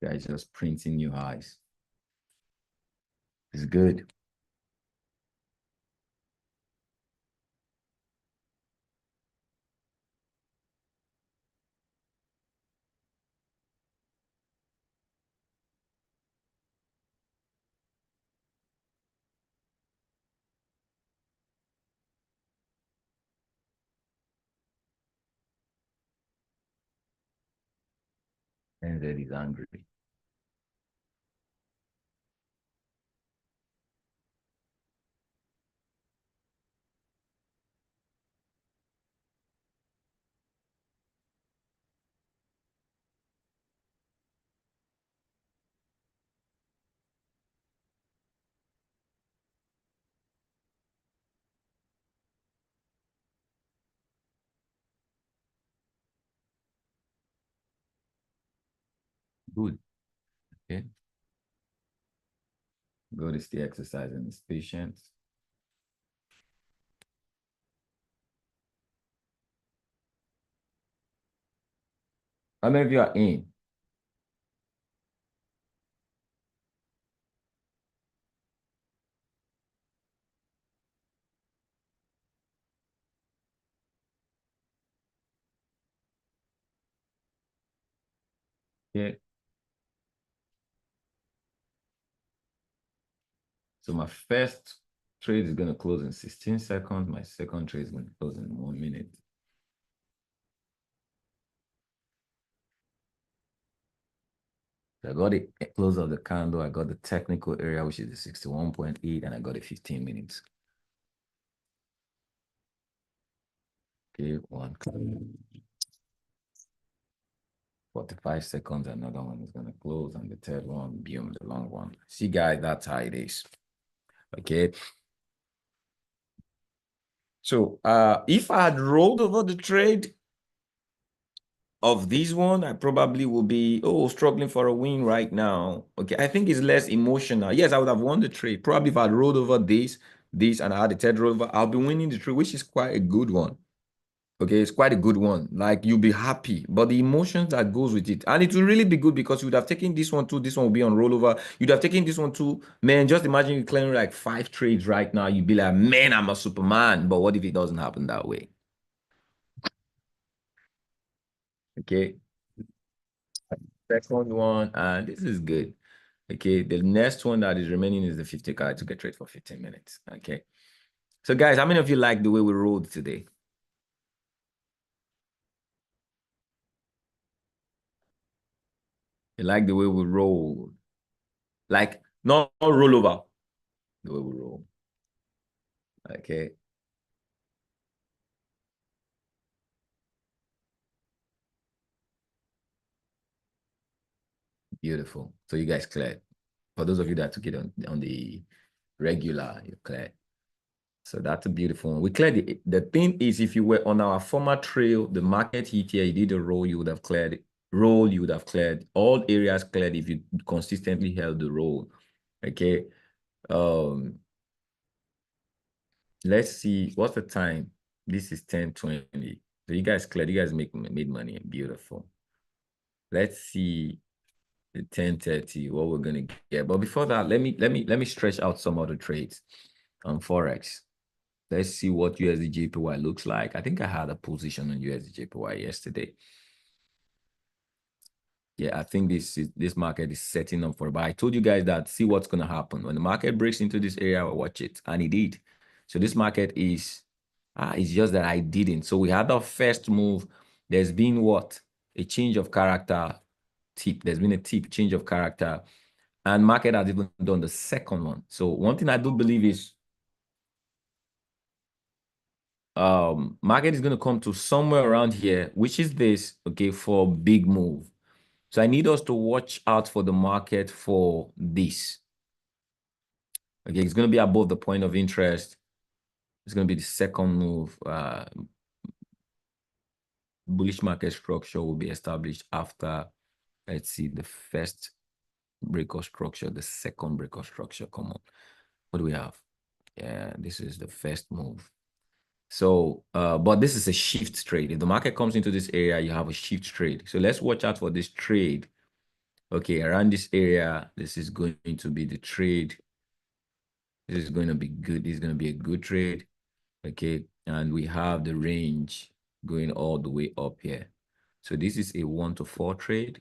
Guys just printing new highs. It's good. NZ is angry. Good. Okay. Good is the exercise and his patience. How many of you are in? Yeah. So my first trade is going to close in 16 seconds. My second trade is going to close in 1 minute. So I got the close of the candle. I got the technical area, which is the 61.8, and I got the 15 minutes. Okay, one. 45 seconds, another one is going to close, and the third one, boom, the long one. See, guys, that's how it is. Okay. So if I had rolled over the trade of this one, I probably will be, struggling for a win right now. Okay, I think it's less emotional. Yes, I would have won the trade. Probably if I rolled over this, and I had the third roll over, I'll be winning the trade, which is quite a good one. Okay, it's quite a good one. Like, you'll be happy, but the emotions that goes with it, and it will really be good because you would have taken this one too. This one will be on rollover. You'd have taken this one too. Man, just imagine you clearing like 5 trades right now. You'd be like, man, I'm a Superman. But what if it doesn't happen that way? Okay. Second one, and this is good. Okay, the next one that is remaining is the 50 card to get trade for 15 minutes. Okay. So guys, how many of you like the way we rolled today? You like the way we rolled? Like, not rollover, the way we roll. Okay. Beautiful. So you guys cleared. For those of you that took it on the regular, you cleared. So that's a beautiful one. We cleared it. The thing is, if you were on our former trail, the market hit here, you did a roll, you would have cleared it. Roll, you would have cleared. All areas cleared if you consistently held the roll. Okay. Um, let's see. What's the time? This is 10:20. So you guys cleared. You guys made money. Beautiful. Let's see the 10:30, what we're gonna get. But before that, let me stretch out some other trades on Forex. Let's see what USD JPY looks like. I think I had a position on USD JPY yesterday. Yeah, I think this market is setting up for it. But I told you guys that see what's gonna happen. When the market breaks into this area, watch it. And it did. So this market is it's just that I didn't. So we had our first move. There's been what? A change of character tip. There's been a tip, change of character. And market has even done the second one. So one thing I do believe is market is going to come to somewhere around here, which is this, okay, for big move. So I need us to watch out for the market for this. Okay, it's going to be above the point of interest. It's going to be the second move. Bullish market structure will be established after, let's see, the first breakout structure, the second breakout structure. Come on. What do we have? Yeah, this is the first move. So, but this is a shift trade. If the market comes into this area, you have a shift trade. So let's watch out for this trade. Okay, around this area, this is going to be the trade. This is going to be good. This is going to be a good trade. Okay, and we have the range going all the way up here. So this is a 1 to 4 trade.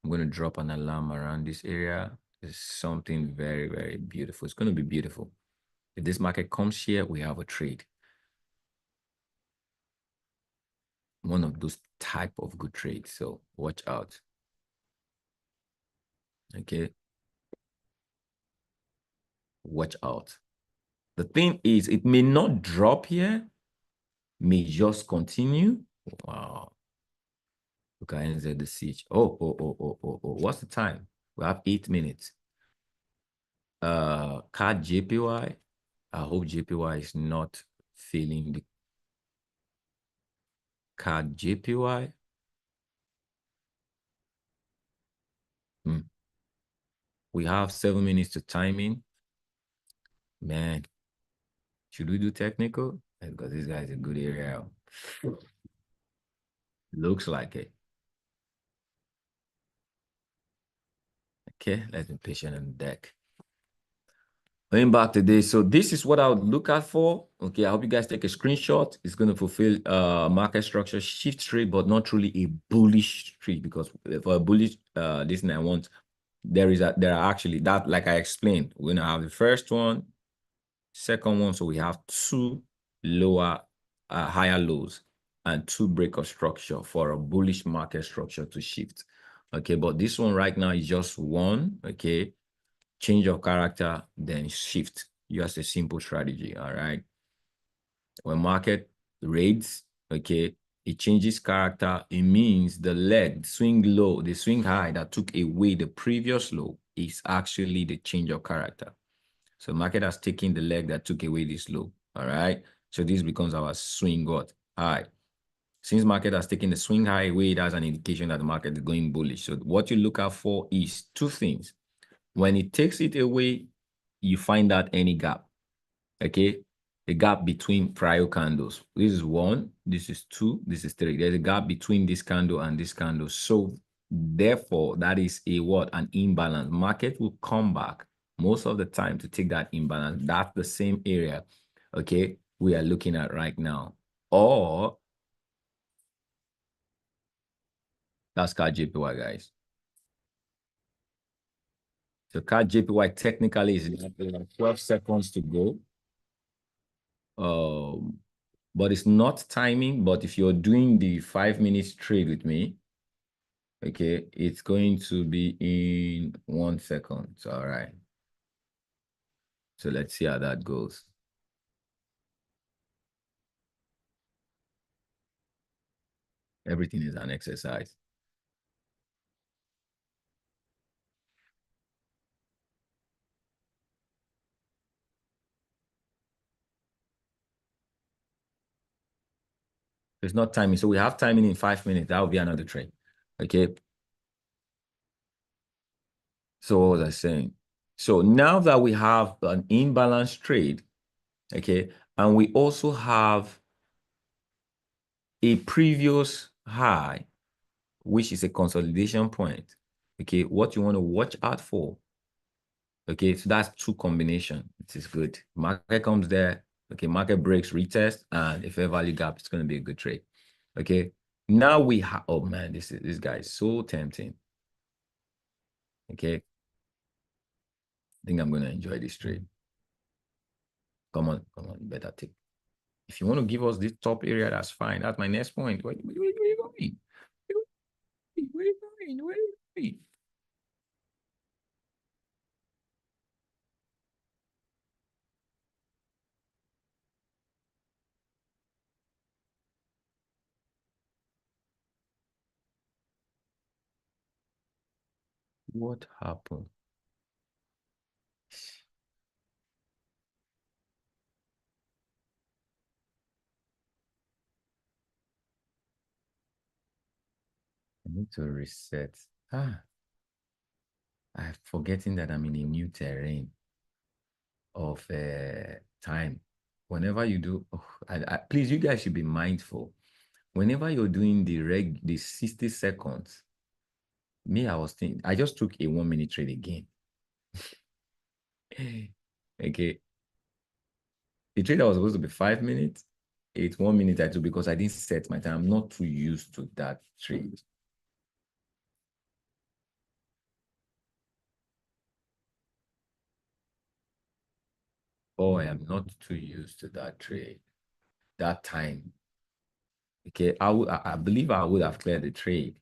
I'm going to drop an alarm around this area. It's something very, very beautiful. It's going to be beautiful. If this market comes here, we have a trade. one of those type of good trades. So watch out. Okay. Watch out. The thing is, it may not drop here, may just continue. Wow. Look at NZ the siege. Oh. What's the time? We have 8 minutes. Card JPY. I hope JPY is not feeling the card JPY. We have 7 minutes to timing. Man, should we do technical? Because this guy's a good area. Looks like it. Okay, let's be patient on the deck. Going back today, so this is what I would look at for. Okay, I hope you guys take a screenshot. It's going to fulfill market structure shift trade, but not truly a bullish trade, because for a bullish this thing I want, there are actually that, like I explained, we're gonna have the first one, second one, so we have two lower higher lows and two break of structure for a bullish market structure to shift. Okay, but this one right now is just one. Okay, change of character, then shift. Just a simple strategy. All right. When market raids, okay, it changes character. It means the leg, swing low, the swing high that took away the previous low is actually the change of character. So market has taken the leg that took away this low. All right. So this becomes our swing what? High. Since market has taken the swing high away, that's an indication that the market is going bullish. So what you look out for is two things. When it takes it away, you find out any gap. Okay. The gap between prior candles. This is one, this is two, this is three. There's a gap between this candle and this candle. So therefore, that is a what? An imbalance. Market will come back most of the time to take that imbalance. That's the same area, okay, we are looking at right now. Or that's called JPY, guys. So card JPY technically is 12 seconds to go. But it's not timing. But if you're doing the 5 minutes trade with me, okay, it's going to be in 1 second. So, all right. So let's see how that goes. Everything is an exercise. It's not timing. So we have timing in 5 minutes. That will be another trade. Okay. So what was I saying? So now that we have an imbalanced trade, okay, and we also have a previous high, which is a consolidation point, okay, what you want to watch out for, okay, so that's two combination. It is good. Market comes there, okay, market breaks, retest, and if a value gap, it's going to be a good trade. Okay, now we have, oh man, this guy is so tempting. Okay, I think I'm going to enjoy this trade. Come on, better take. If you want to give us this top area, that's fine. That's my next point. Where you going? Where you going? Where you going? What happened? I need to reset. I'm forgetting that I'm in a new terrain of time. Whenever you do, please, you guys should be mindful. Whenever you're doing the 60 seconds, me, I was thinking, I just took a 1 minute trade again. Okay. The trade that was supposed to be 5 minutes, it's 1 minute I took because I didn't set my time. I'm not too used to that trade. Oh, I am not too used to that trade, that time. Okay, I believe I would have cleared the trade.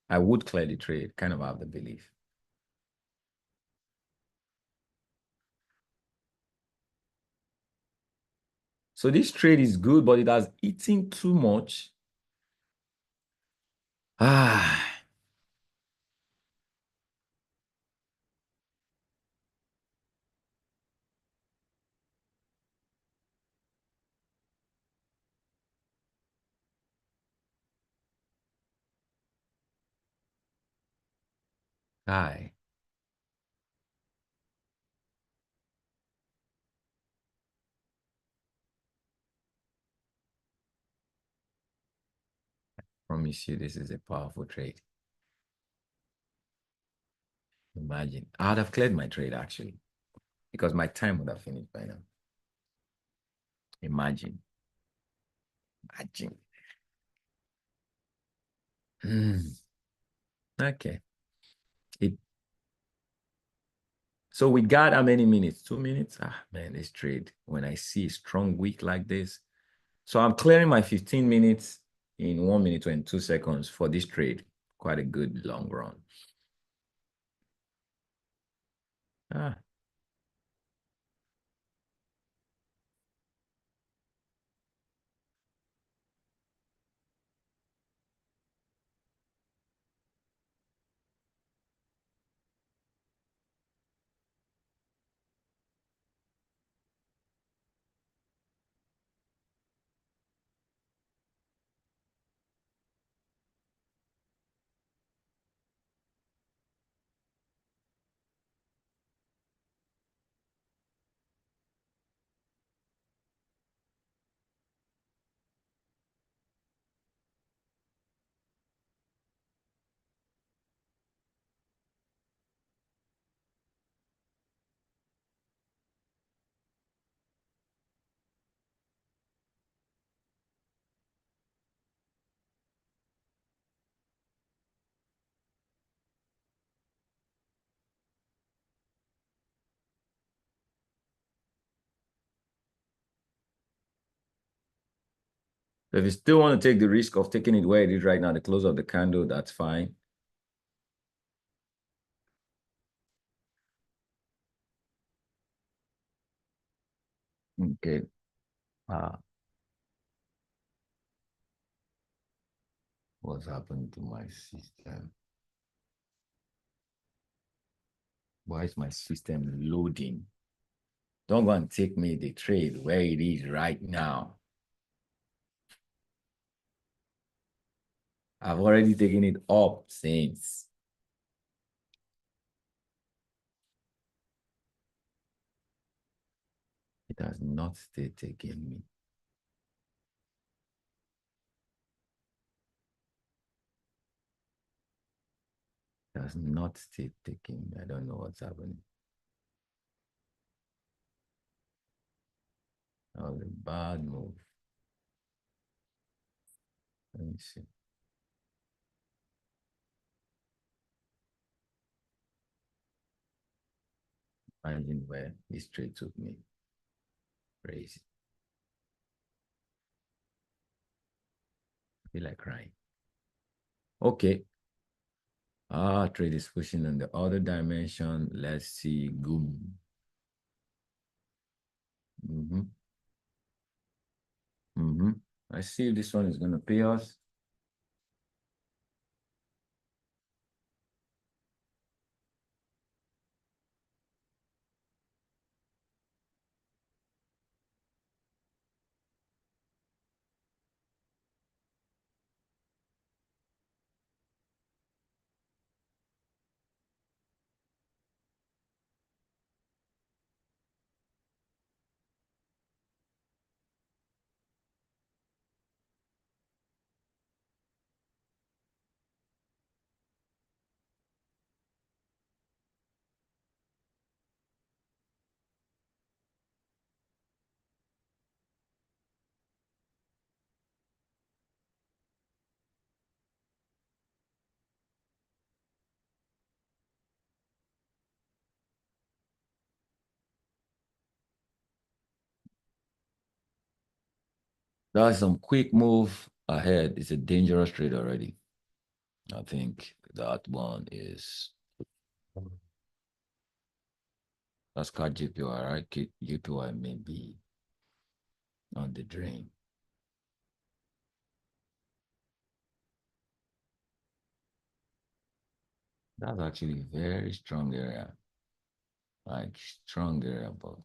I would clear the trade, kind of have the belief. So this trade is good, but it has eaten too much. Ah, I promise you this is a powerful trade. Imagine. I'd have cleared my trade actually, because my time would have finished by now. Imagine. Imagine. Hmm. Okay. It so we got how many minutes? 2 minutes? Ah man, this trade. When I see a strong week like this. So I'm clearing my 15 minutes in 1 minute 22 seconds for this trade. Quite a good long run. Ah, so if you still want to take the risk of taking it where it is right now, the close of the candle, that's fine. Okay. Ah, what's happened to my system? Why is my system loading? Don't go and take me the trade where it is right now. I've already taken it up since. It has not still taken me. It has not still taken me. I don't know what's happening. That was a bad move. Let me see. Imagine where this trade took me. Crazy. I feel like crying. Okay. Ah, trade is pushing on the other dimension. Let's see. Boom. Mm-hmm. Mm-hmm. I see if this one is gonna pay us. That's some quick move. ahead. It's a dangerous trade already. I think that one is that's called GPY, right? GPY may be on the drain. That's actually very strong area, like strong area, but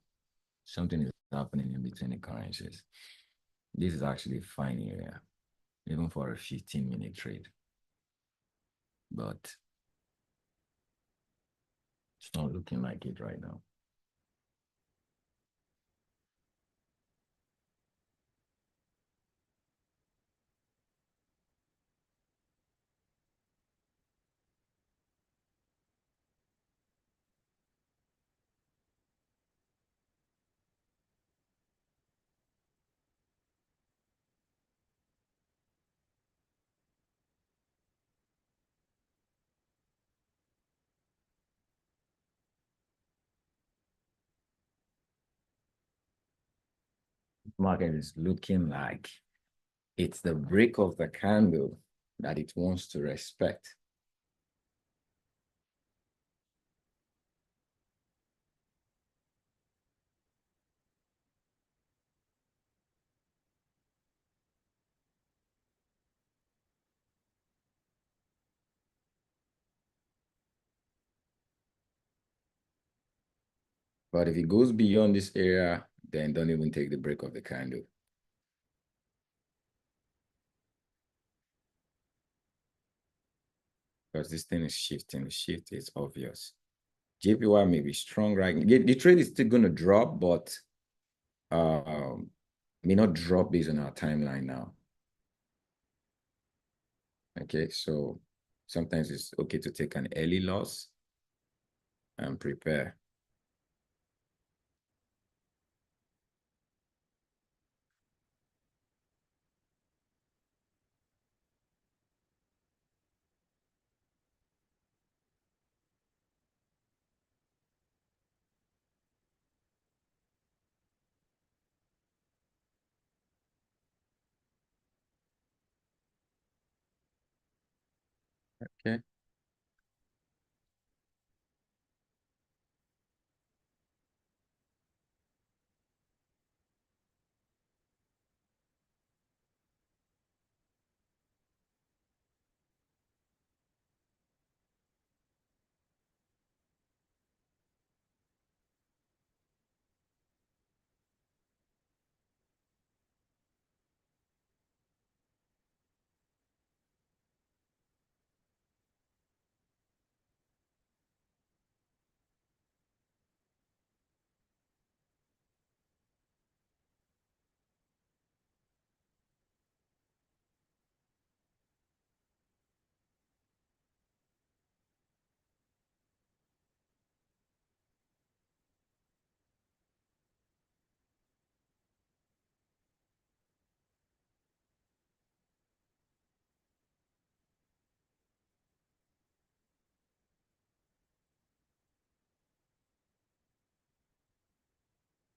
something is happening in between the currencies. This is actually a fine area, even for a 15-minute trade. But it's not looking like it right now. Market is looking like it's the break of the candle that it wants to respect. But if it goes beyond this area, then don't even take the break of the candle. Because this thing is shifting. The shift is obvious. JPY may be strong right now. The trade is still going to drop, but may not drop based on our timeline now. Okay, so sometimes it's okay to take an early loss and prepare. Okay.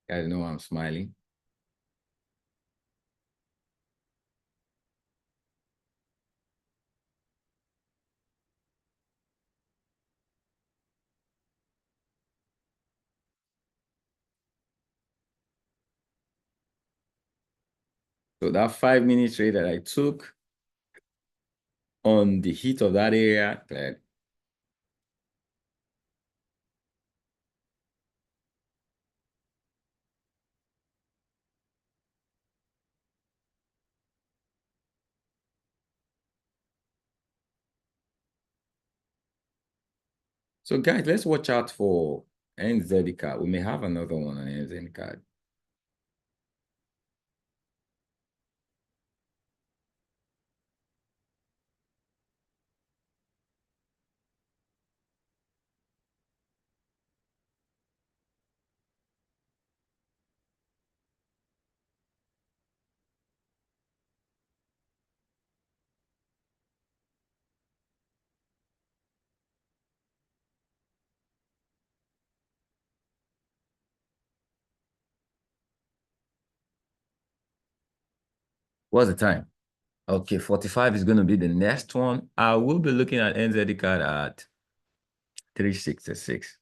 Guys know I'm smiling. So that 5 minute trade that I took on the heat of that area, that so guys, let's watch out for NZ card. We may have another one on NZ card. What's the time? Okay, 45 is going to be the next one. I will be looking at NZD card at 366.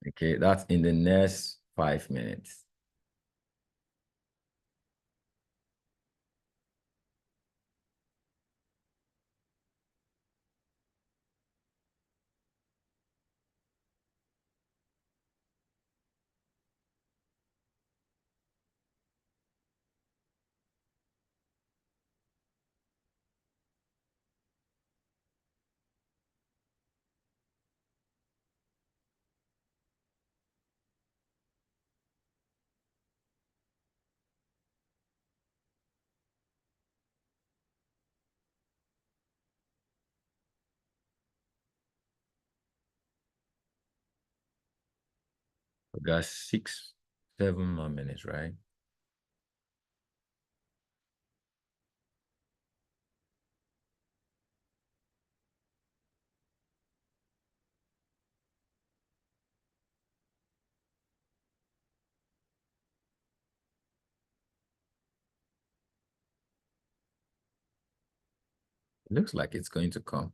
Okay, that's in the next 5 minutes. We got 7 more minutes, right? It looks like it's going to come.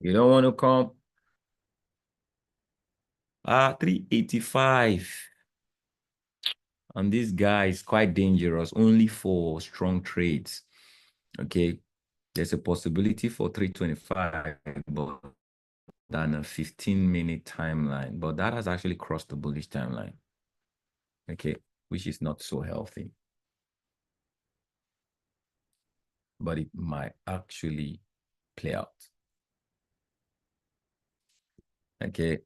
You don't want to come? 385. And this guy is quite dangerous, only for strong trades. Okay. There's a possibility for 325, but than a 15-minute timeline. But that has actually crossed the bullish timeline. Okay, which is not so healthy. But it might actually play out. Okay.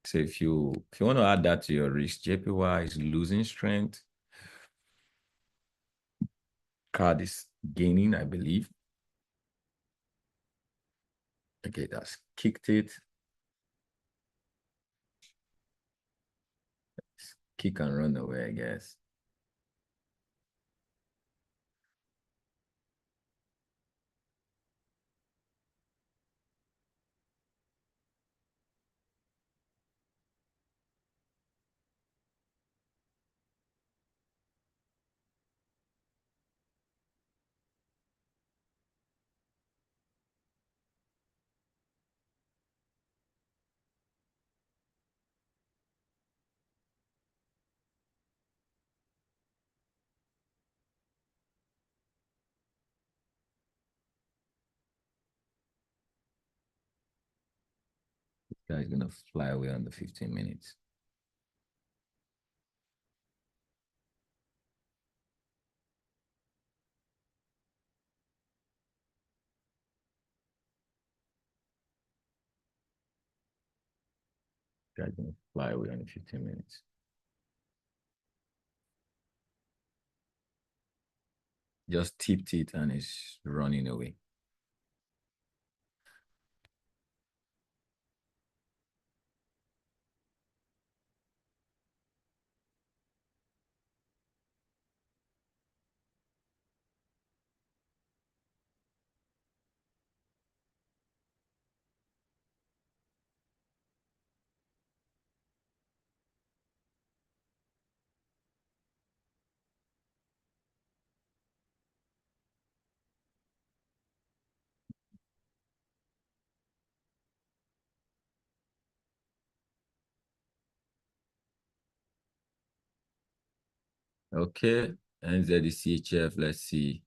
So if you want to add that to your risk, JPY is losing strength. Card is gaining, I believe. Okay, that's kicked it. Kick and run away, I guess. This guy is gonna fly away on the 15 minutes. This guy's gonna fly away on the 15 minutes. Just tipped it and it's running away. Okay. NZDCHF, let's see.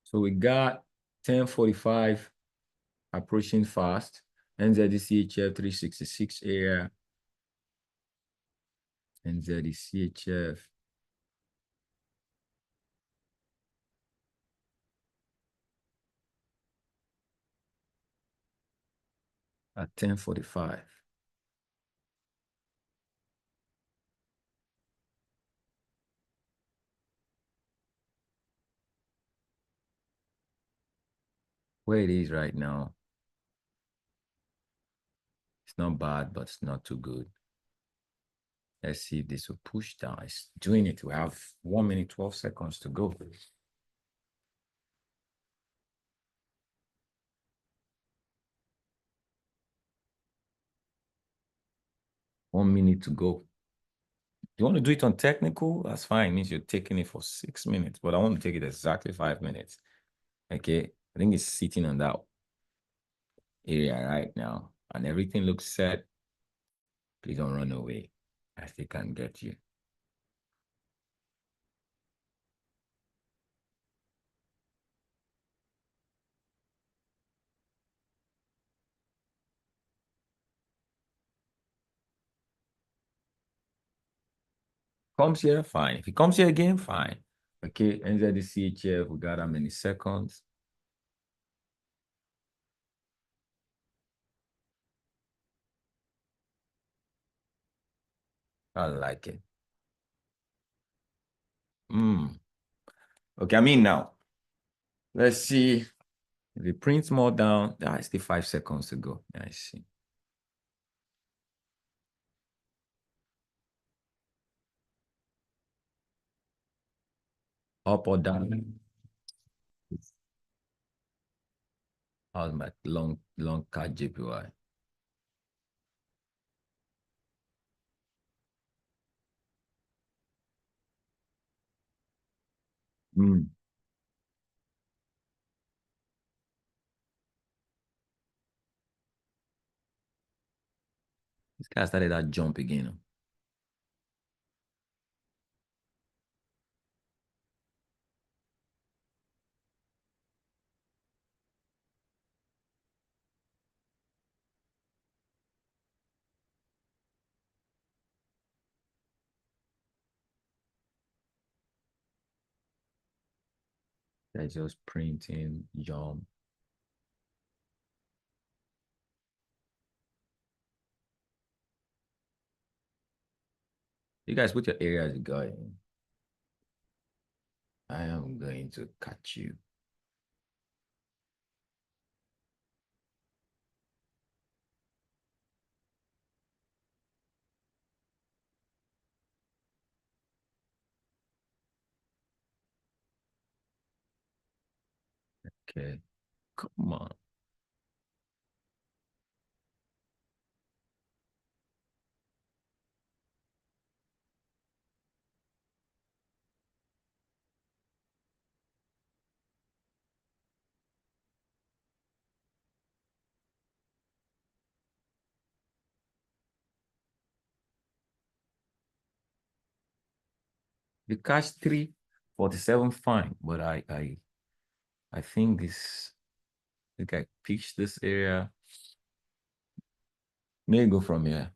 So we got 1045 approaching fast. NZDCHF 366 area. NZDCHF. At 1045. Where it is right now. It's not bad, but it's not too good. Let's see if this will push down. It's doing it. We have 1 minute, 12 seconds to go. 1 minute to go. You want to do it on technical? That's fine. It means you're taking it for 6 minutes, but I want to take it exactly 5 minutes. Okay. I think it's sitting on that area right now, and everything looks set. Please don't run away. I still can't get you. Comes here, fine. If he comes here again, fine. Okay, NZDCHF, we got how many seconds? I like it. Okay, I mean now. Let's see. If it prints more down, that's still 5 seconds to go. I see. Up or down? How's my long card JPY? Mm. This guy started that jump again. They're just printing jump. You guys put your areas going. I am going to catch you. Okay. Come on. You catch 347, fine. But I think this guy pitched this area. May go from here.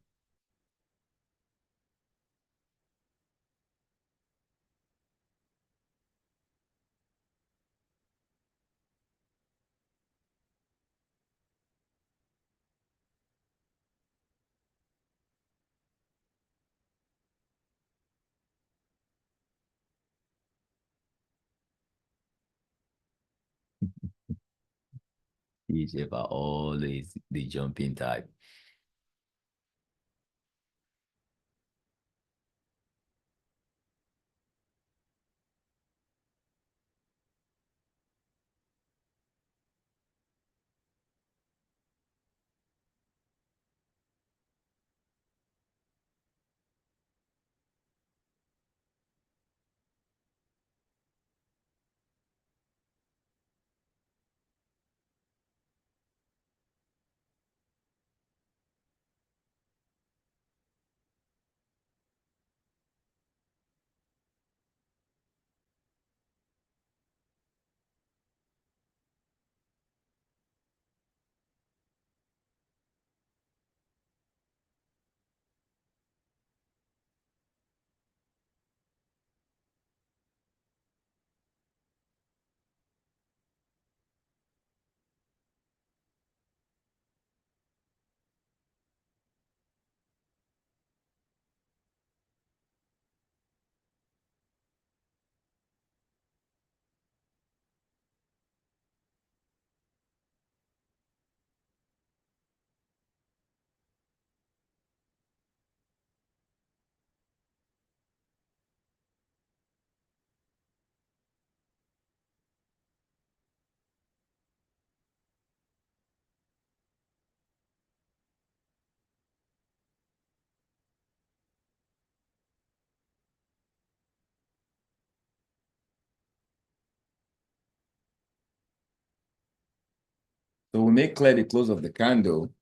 He's about always the jumping type. So we may clear the close of the candle,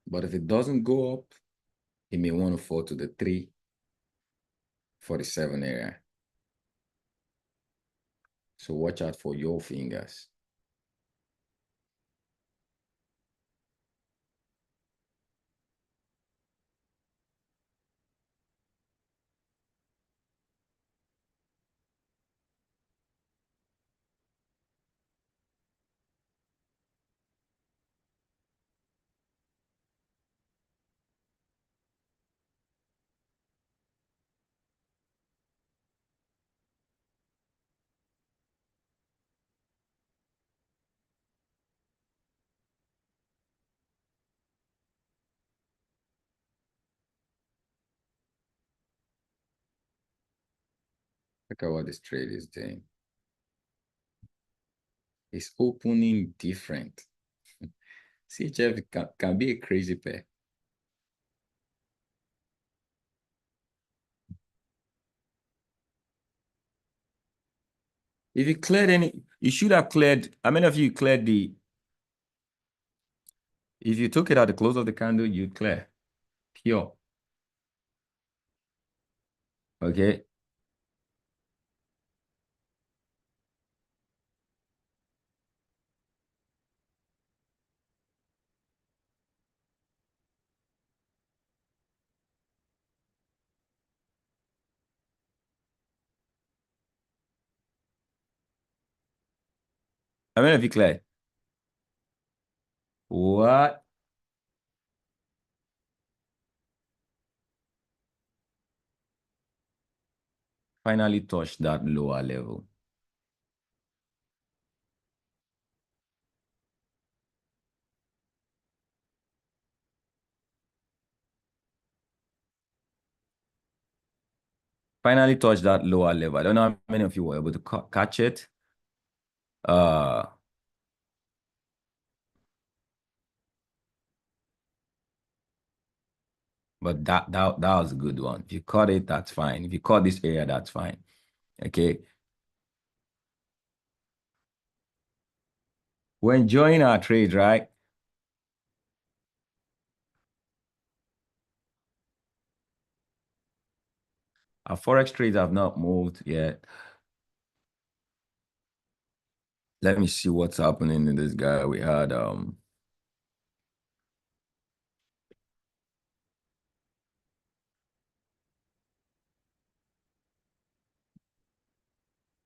but if it doesn't go up, it may want to fall to the 347 area. So watch out for your fingers. Look at what this trade is doing. It's opening different. CHF can be a crazy pair. If you cleared any, you should have cleared. How many of you cleared the? If you took it at the close of the candle, you'd clear pure. Okay. How many of you cleared? What? Finally touched that lower level. Finally touched that lower level. I don't know how many of you were able to catch it. Uh, but that was a good one. If you caught it, that's fine. If you caught this area, that's fine. Okay. We're enjoying our trade, right? Our forex trades have not moved yet. Let me see what's happening in this guy. We had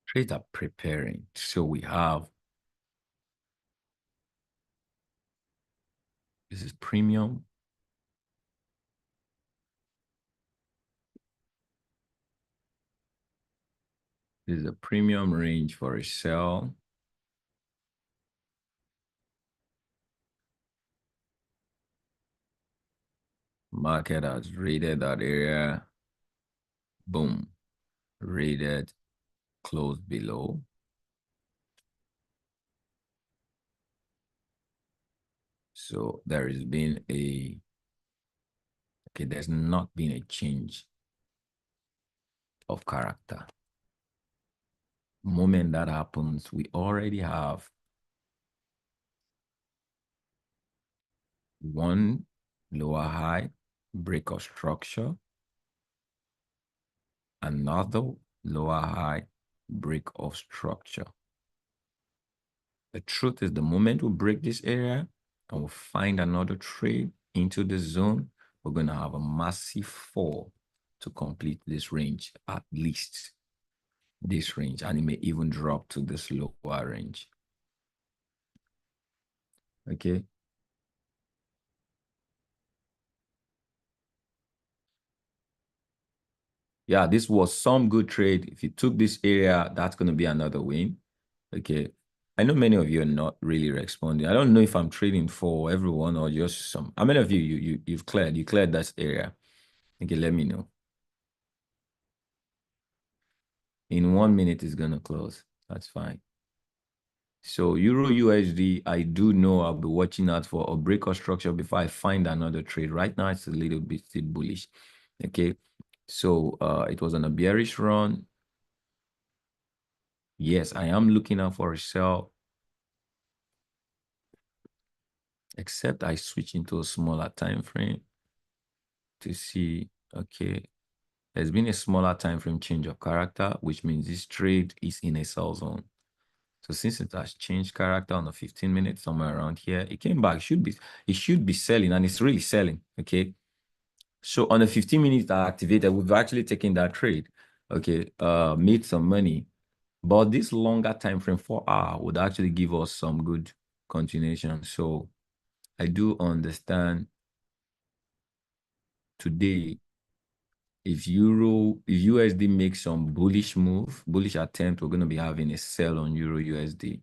trades are preparing. So we have this is premium. This is a premium range for a sell. Market has rated that area. Boom. Rated, closed below. So there has been there's not been a change of character. Moment that happens, we already have one lower high break of structure, another lower high break of structure. The truth is the moment we break this area and we find another trade into the zone, we're going to have a massive fall to complete this range, at least this range, and it may even drop to this lower range. Okay. Yeah, this was some good trade. If you took this area, that's going to be another win. Okay. I know many of you are not really responding. I don't know if I'm trading for everyone or just some. How many of you've cleared? You cleared that area. Okay, let me know. In 1 minute, it's gonna close. That's fine. So Euro USD, I do know I'll be watching out for a break or structure before I find another trade. Right now, it's a little bit still bullish. Okay. So it was on a bearish run. Yes, I am looking out for a sell. except I switch into a smaller time frame to see, okay, there's been a smaller time frame change of character, which means this trade is in a sell zone. So since it has changed character on the 15 minutes, somewhere around here, it came back. It should be selling, and it's really selling. Okay. So on the 15 minutes that activated, we've actually taken that trade. Okay, made some money. But this longer time frame, 4 hour, would actually give us some good continuation. So I do understand today, if USD makes some bullish attempt, we're going to be having a sell on Euro USD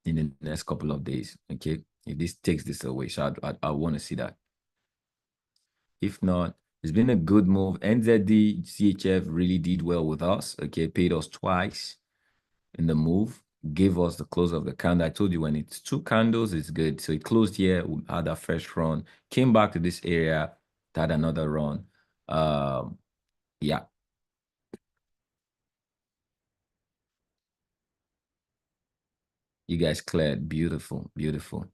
in the next couple of days. Okay, if this takes this away, so I want to see that. If not, it's been a good move. NZD CHF really did well with us. Okay, paid us twice in the move, gave us the close of the candle. I told you when it's 2 candles, it's good. So it closed here, we had our first run, came back to this area, had another run. Yeah. You guys cleared. Beautiful, beautiful,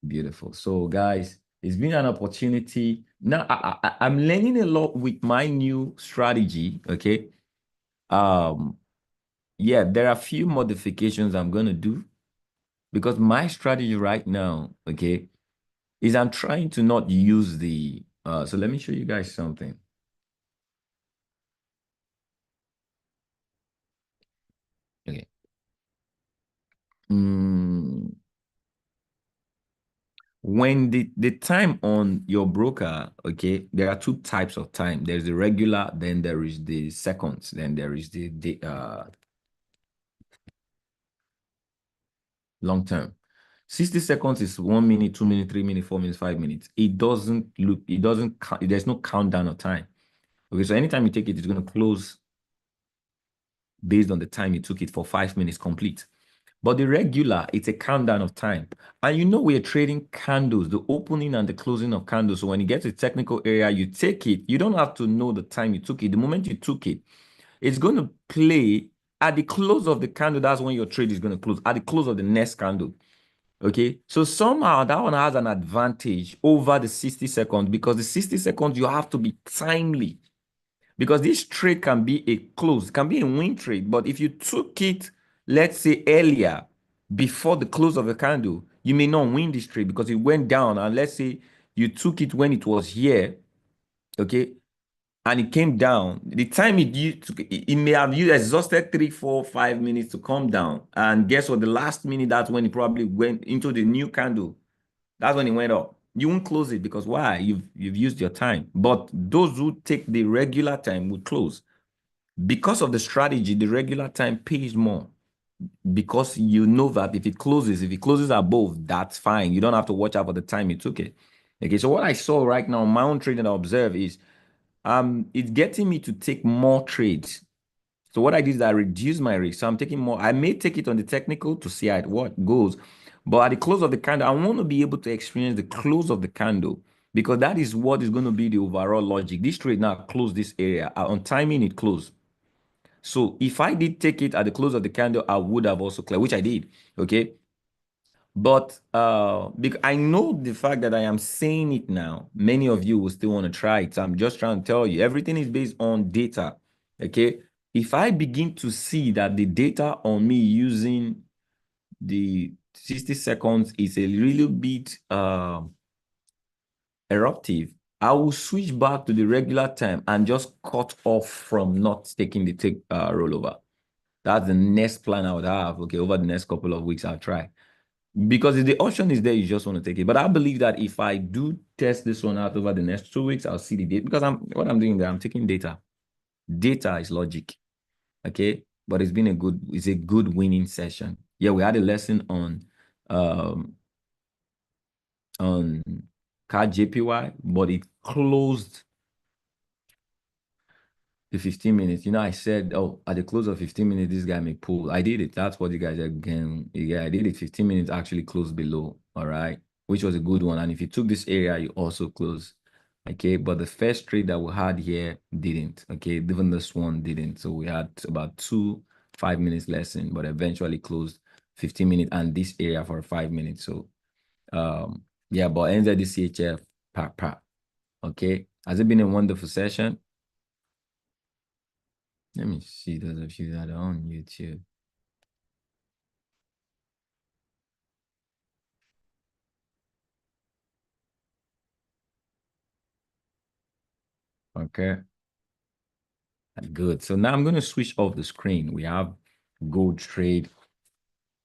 beautiful. So, guys, it's been an opportunity. Now, I'm learning a lot with my new strategy. Okay. Yeah, there are a few modifications I'm gonna do because my strategy right now, okay, is I'm trying to not use the so let me show you guys something. Okay. Mm, when the time on your broker, okay, there are two types of time. There's the regular, then there is the seconds, then there is the long term. 60 seconds is 1 minute, 2 minutes, 3 minutes, 4 minutes, 5 minutes. It doesn't count, there's no countdown of time. Okay, so anytime you take it, it's going to close based on the time you took it for 5 minutes complete. But the regular, it's a countdown of time. And you know we're trading candles, the opening and the closing of candles. So when you get to the technical area, you take it. You don't have to know the time you took it. The moment you took it, it's going to play at the close of the candle. That's when your trade is going to close, at the close of the next candle. Okay, so somehow that one has an advantage over the 60 seconds because the 60 seconds you have to be timely. Because this trade can be a close, can be a win trade. But if you took it, let's say earlier, before the close of the candle, you may not win this trade because it went down. And let's say you took it when it was here, okay, and it came down. The time it may have used exhausted 3, 4, 5 minutes to come down. And guess what? The last minute, that's when it probably went into the new candle. That's when it went up. You won't close it because why? You've used your time. But those who take the regular time will close. Because of the strategy, the regular time pays more because you know that if it closes above, that's fine. You don't have to watch out for the time you took it. Okay, so what I saw right now, my own trade that I observe is it's getting me to take more trades. So what I did is I reduced my risk. So I'm taking more. I may take it on the technical to see how what goes, but at the close of the candle, I want to be able to experience the close of the candle because that is what is going to be the overall logic. This trade now closed this area. On timing, it closed. So if I did take it at the close of the candle, I would have also cleared, which I did. Okay. But because I know the fact that I am saying it now, many of you will still want to try it. So I'm just trying to tell you, everything is based on data. Okay. If I begin to see that the data on me using the 60 seconds is a little bit eruptive, I will switch back to the regular time and just cut off from not taking the rollover. That's the next plan I would have. Okay, over the next couple of weeks, I'll try. Because if the option is there, you just want to take it. But I believe that if I do test this one out over the next 2 weeks, I'll see the data. Because what I'm doing there, I'm taking data. Data is logic. Okay. But it's a good winning session. Yeah, we had a lesson on card JPY, but it closed the 15 minutes. You know, I said, oh, at the close of 15 minutes, this guy may pull. I did it. That's what you guys again. Yeah, I did it. 15 minutes actually closed below. All right. Which was a good one. And if you took this area, you also close. Okay. But the first trade that we had here didn't. Okay. Even this one didn't. So we had about 5 minutes lesson, but eventually closed 15 minutes and this area for 5 minutes. So yeah, but NZDCHF, pa. Okay. Has it been a wonderful session? Let me see those of you that are on YouTube. Okay. Good. So now I'm going to switch off the screen. We have gold trade.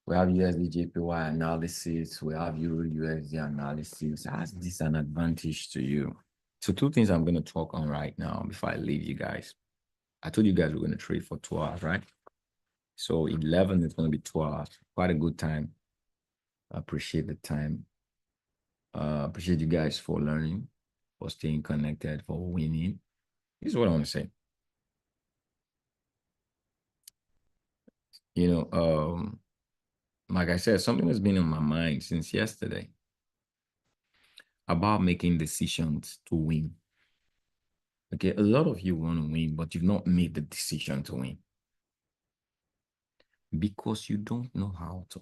We have USD JPY analysis. We have Euro USD analysis. Has this an advantage to you? So two things I'm going to talk on right now before I leave you guys. I told you guys we're going to trade for 2 hours, right? So 11 is going to be 2 hours. Quite a good time. I appreciate the time. Appreciate you guys for learning, for staying connected, for winning. This is what I want to say. You know, like I said, something has been on my mind since yesterday about making decisions to win. Okay, a lot of you want to win, but you've not made the decision to win because you don't know how to.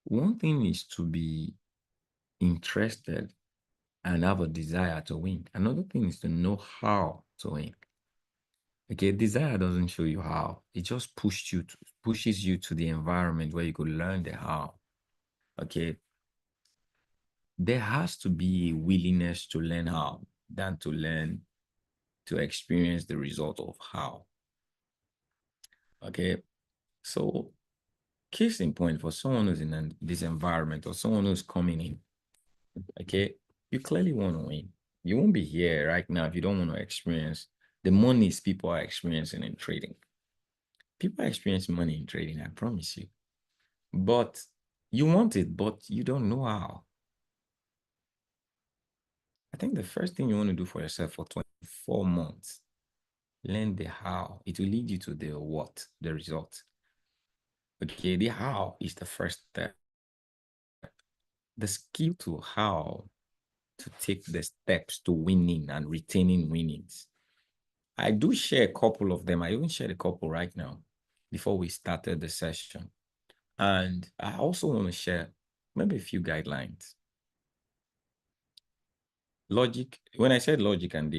One thing is to be interested and have a desire to win. Another thing is to know how to win. Okay, desire doesn't show you how. It just pushes you to the environment where you could learn the how. Okay. There has to be a willingness to learn how than to experience the result of how. Okay. So case in point, for someone who's in this environment or someone who's coming in, okay, you clearly want to win. You won't be here right now if you don't want to experience the monies people are experiencing in trading. People experience money in trading, I promise you. But you want it, but you don't know how. I think the first thing you want to do for yourself for 24 months, learn the how. It will lead you to the what, the result. Okay, the how is the first step. The skill to how to take the steps to winning and retaining winnings. I do share a couple of them. I even shared a couple right now before we started the session. And I also want to share maybe a few guidelines. Logic, when I said logic and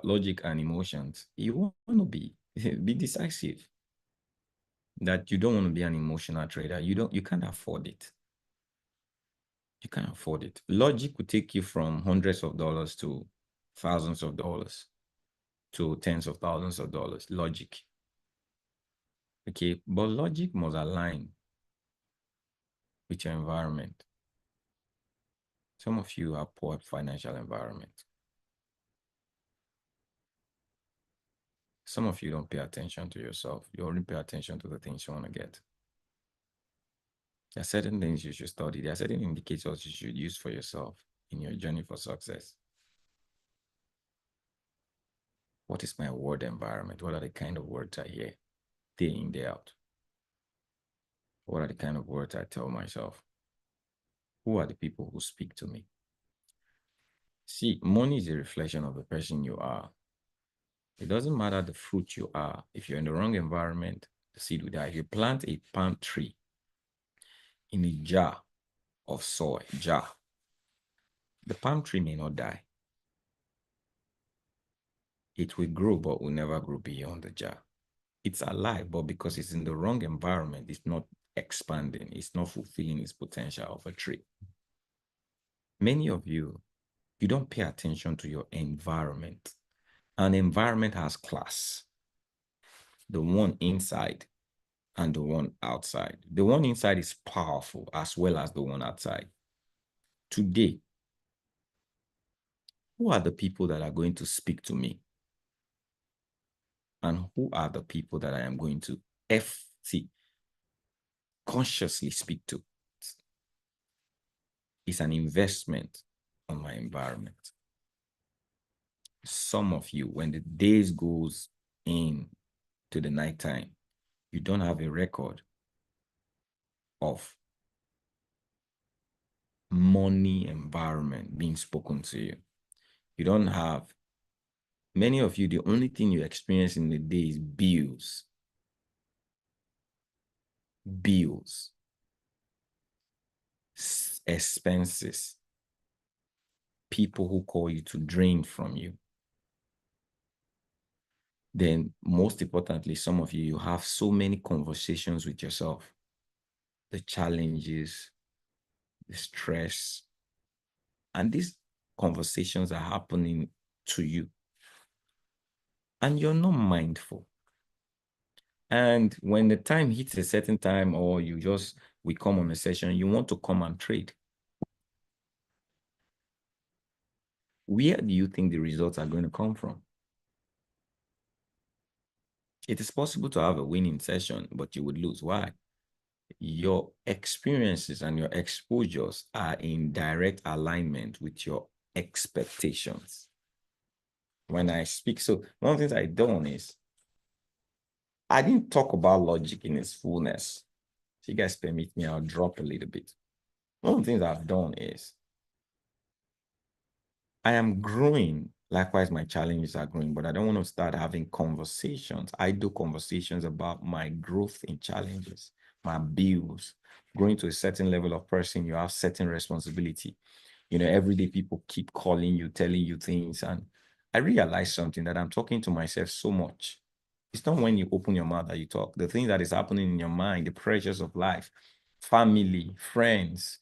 logic and emotions, you want to be decisive. That you don't want to be an emotional trader. You can't afford it. You can't afford it. Logic will take you from hundreds of dollars to thousands of dollars to tens of thousands of dollars. Logic. Okay, but logic must align with your environment. Some of you have poor financial environment. Some of you don't pay attention to yourself. You only pay attention to the things you want to get. There are certain things you should study. There are certain indicators you should use for yourself in your journey for success. What is my word environment? What are the kind of words I hear day in, day out? What are the kind of words I tell myself? Who are the people who speak to me? See, money is a reflection of the person you are. It doesn't matter the fruit you are. If you're in the wrong environment, the seed will die. If you plant a palm tree in a jar of soil, the palm tree may not die. It will grow, but will never grow beyond the jar. It's alive, but because it's in the wrong environment, it's not expanding. It's not fulfilling its potential of a tree. Many of you, you don't pay attention to your environment. An environment has class. The one inside and the one outside. The one inside is powerful as well as the one outside. Today, who are the people that are going to speak to me? And who are the people that I am going to consciously speak to? It's an investment on my environment. Some of you, when the days goes in to the nighttime, you don't have a record of money environment being spoken to you. You don't have, many of you, the only thing you experience in the day is bills. bills, expenses, people who call you to drain from you. Then most importantly, some of you, you have so many conversations with yourself, the challenges, the stress, and these conversations are happening to you, and you're not mindful. And when the time hits a certain time, or we come on a session, you want to come and trade. Where do you think the results are going to come from? It is possible to have a winning session, but you would lose. Why? Your experiences and your exposures are in direct alignment with your expectations. When I speak, so one of the things I done is I didn't talk about logic in its fullness. If you guys permit me, I'll drop a little bit. One of the things I've done is I am growing. Likewise, my challenges are growing, but I don't want to start having conversations. I do conversations about my growth in challenges, my bills, growing to a certain level of person, you have certain responsibility. Every day people keep calling you, telling you things. And I realize something, that I'm talking to myself so much. It's not when you open your mouth that you talk. The thing that is happening in your mind, the pressures of life, family, friends,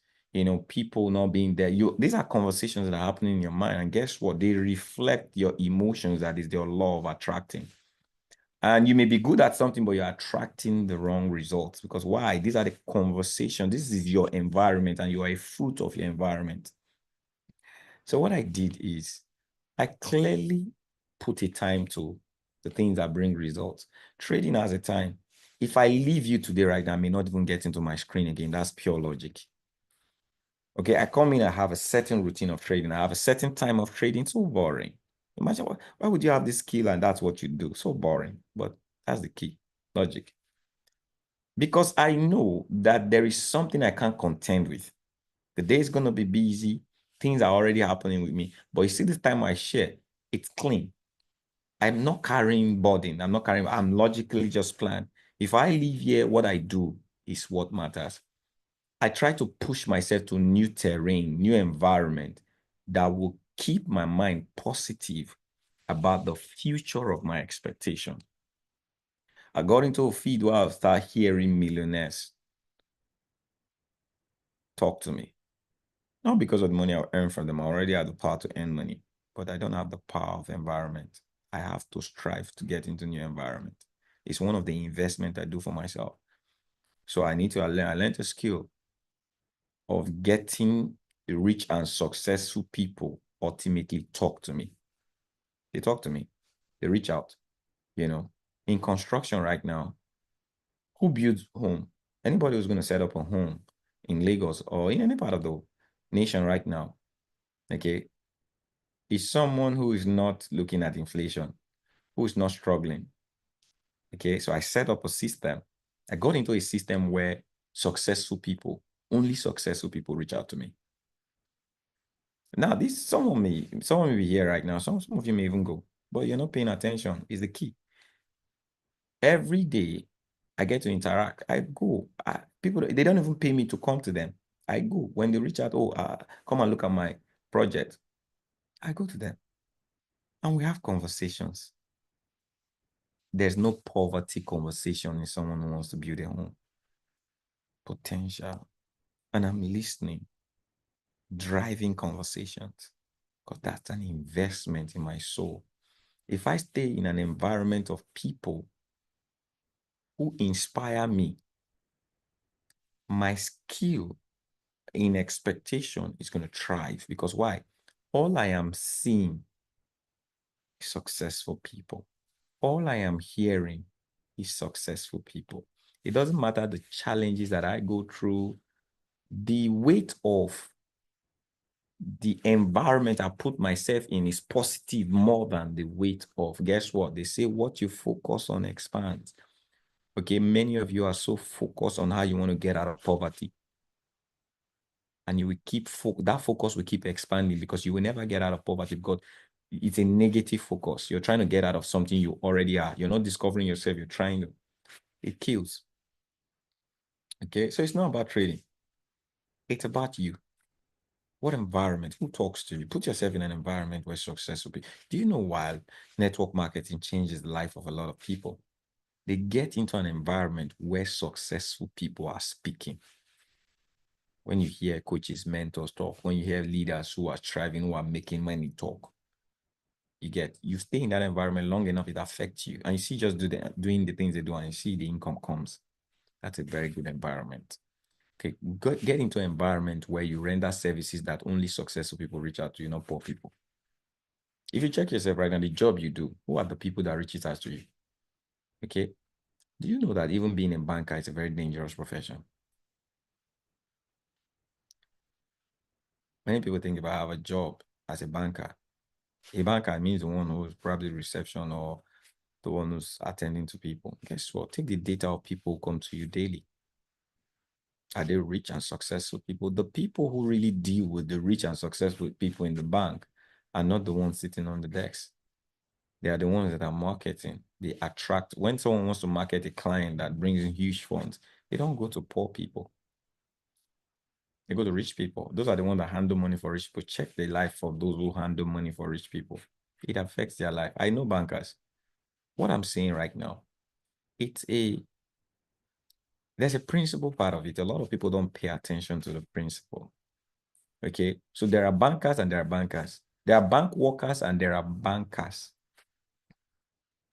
people not being there. These are conversations that are happening in your mind. And guess what? They reflect your emotions. That is your law of attracting. And you may be good at something, but you're attracting the wrong results. Because why? These are the conversations. This is your environment, and you are a fruit of your environment. So what I did is I clearly put a time to the things that bring results. Trading has a time. If I leave you today right now, I may not even get into my screen again. That's pure logic. Okay, I come in, I have a certain routine of trading. I have a certain time of trading. So boring. Imagine why would you have this skill and that's what you do? So boring. But that's the key. Logic. Because I know that there is something I can't contend with. The day is going to be busy. Things are already happening with me. But you see, this time I share, it's clean. I'm not carrying burden. I'm logically just planned. If I leave here, what I do is what matters. I try to push myself to new terrain, new environment that will keep my mind positive about the future of my expectation. I got into a feed where I start hearing millionaires talk to me. Not because of the money I earn from them. I already have the power to earn money, but I don't have the power of environment. I have to strive to get into new environment. It's one of the investment I do for myself. So I learned a skill of getting rich and successful people ultimately talk to me. They talk to me. They reach out, In construction right now, who builds home? Anybody who's going to set up a home in Lagos or in any part of the nation right now, okay, is someone who is not looking at inflation, who is not struggling. Okay, so I set up a system. I got into a system where only successful people reach out to me. Now, someone may be here right now. Some of you may even go, but you're not paying attention. Is the key. Every day, I get to interact. I go. People, they don't even pay me to come to them. I go. When they reach out, come and look at my project. I go to them. And we have conversations. There's no poverty conversation in someone who wants to build a home. Potential. And I'm listening, driving conversations, because that's an investment in my soul. If I stay in an environment of people who inspire me, my skill in expectation is going to thrive. Because why? All I am seeing is successful people. All I am hearing is successful people. It doesn't matter the challenges that I go through, the weight of the environment I put myself in is positive more than the weight of, guess what? They say what you focus on expands. Okay, many of you are so focused on how you want to get out of poverty. And you will keep, that focus will keep expanding, because you will never get out of poverty, because it's a negative focus. You're trying to get out of something you already are. You're not discovering yourself. You're trying to, it kills. Okay, so it's not about trading. It's about you. What environment? Who talks to you? Put yourself in an environment where success will be. Do you know why network marketing changes the life of a lot of people? They get into an environment where successful people are speaking. When you hear coaches, mentors talk, when you hear leaders who are striving, who are making money talk, you stay in that environment long enough, it affects you. And you see just doing the things they do and you see the income comes. That's a very good environment. Okay, get into an environment where you render services that only successful people reach out to you, not poor people. If you check yourself right now, the job you do, who are the people that reach out to you? Okay. Do you know that even being a banker is a very dangerous profession? Many people think if I have a job as a banker means the one who's probably reception or the one who's attending to people. Guess what? Take the data of people who come to you daily. Are they rich and successful people? The people who really deal with the rich and successful people in the bank are not the ones sitting on the desk. They are the ones that are marketing. They attract. When someone wants to market a client that brings in huge funds, they don't go to poor people. They go to rich people. Those are the ones that handle money for rich people. Check the life of those who handle money for rich people. It affects their life. I know bankers. What I'm saying right now, there's a principle part of it. A lot of people don't pay attention to the principle. Okay. So there are bankers and there are bankers. There are bank workers and there are bankers.